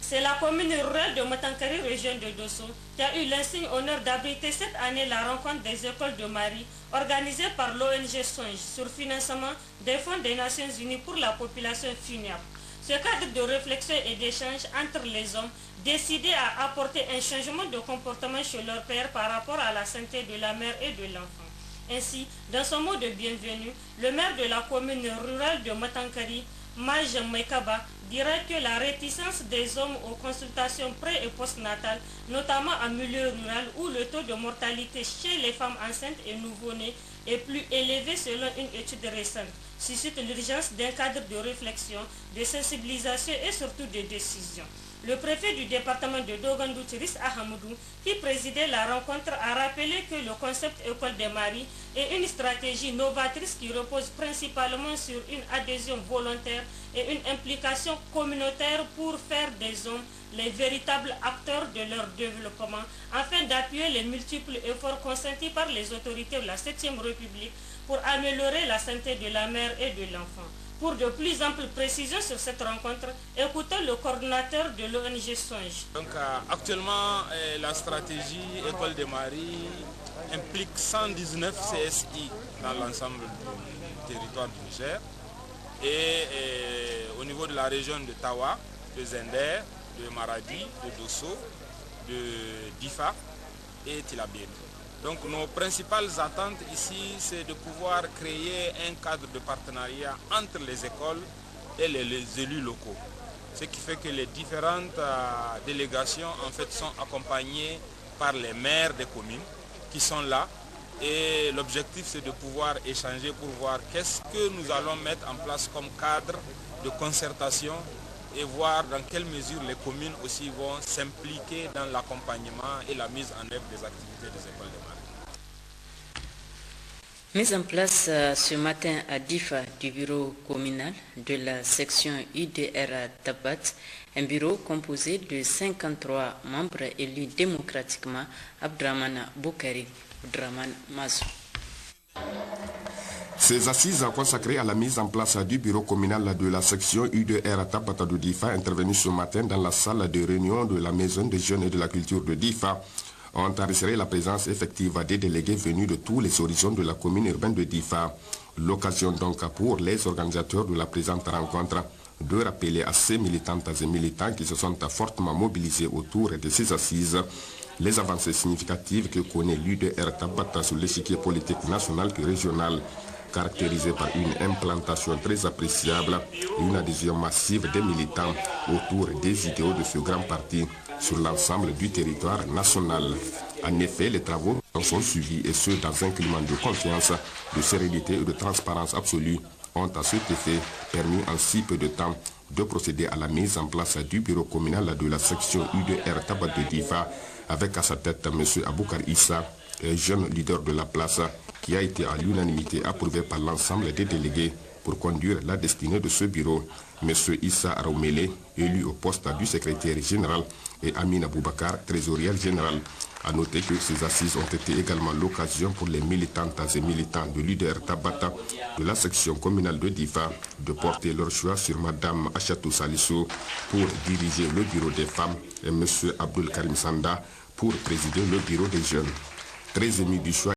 C'est la commune rurale de Matankari, région de Dosso, qui a eu l'insigne honneur d'abriter cette année la rencontre des écoles de Marie, organisée par l'ONG Songe, sur financement des fonds des Nations Unies pour la population funèbre. Ce cadre de réflexion et d'échange entre les hommes décidait à apporter un changement de comportement chez leur père par rapport à la santé de la mère et de l'enfant. Ainsi, dans son mot de bienvenue, le maire de la commune rurale de Matankari Maj Mekaba, dira que la réticence des hommes aux consultations pré- et postnatales, notamment en milieu rural où le taux de mortalité chez les femmes enceintes et nouveau-nés est plus élevé selon une étude récente, suscite l'urgence d'un cadre de réflexion, de sensibilisation et surtout de décision. Le préfet du département de Dogon Tiris Ahamoudou, qui présidait la rencontre, a rappelé que le concept École des maris est une stratégie novatrice qui repose principalement sur une adhésion volontaire et une implication communautaire pour faire des hommes les véritables acteurs de leur développement, afin d'appuyer les multiples efforts consentis par les autorités de la 7e République pour améliorer la santé de la mère et de l'enfant. Pour de plus amples précisions sur cette rencontre, écoutons le coordinateur de l'ONG Songe. Donc actuellement, la stratégie École des maris implique 119 CSI dans l'ensemble du territoire du Niger. Et au niveau de la région de Tawa, de Zender, de Maradi, de Dosso, de Difa et Tillabéri. Donc nos principales attentes ici, c'est de pouvoir créer un cadre de partenariat entre les écoles et les élus locaux. Ce qui fait que les différentes délégations en fait sont accompagnées par les maires des communes qui sont là. Et l'objectif, c'est de pouvoir échanger pour voir qu'est-ce que nous allons mettre en place comme cadre de concertation et voir dans quelle mesure les communes aussi vont s'impliquer dans l'accompagnement et la mise en œuvre des activités des écoles des maris. Mise en place ce matin à Difa du bureau communal de la section UDR à Tabat, un bureau composé de 53 membres élus démocratiquement, Abdraman Boukari, Abdraman Mazou. Ces assises consacrées à la mise en place du bureau communal de la section UDR à Tabata de Difa, intervenues ce matin dans la salle de réunion de la Maison des jeunes et de la culture de Difa, ont enregistré la présence effective des délégués venus de tous les horizons de la commune urbaine de Difa. L'occasion donc pour les organisateurs de la présente rencontre de rappeler à ces militantes et militants qui se sont fortement mobilisés autour de ces assises les avancées significatives que connaît l'UDR Tabata sur l'échiquier politique national et régional, caractérisé par une implantation très appréciable et une adhésion massive des militants autour des idéaux de ce grand parti sur l'ensemble du territoire national. En effet, les travaux sont suivis et ceux dans un climat de confiance, de sérénité et de transparence absolue ont à cet effet permis en si peu de temps de procéder à la mise en place du bureau communal de la section UDR Tabat de Difa avec à sa tête M. Aboukar Issa, jeune leader de la place qui a été à l'unanimité approuvé par l'ensemble des délégués pour conduire la destinée de ce bureau. M. Issa Araoumele, élu au poste du secrétaire général, et Amine Aboubakar, trésorier général. A noter que ces assises ont été également l'occasion pour les militantes et militants de l'UDR Tabata de la section communale de Difa de porter leur choix sur Mme Achatou Salissou pour diriger le bureau des femmes et M. Abdul Karim Sanda pour présider le bureau des jeunes. Très ému du choix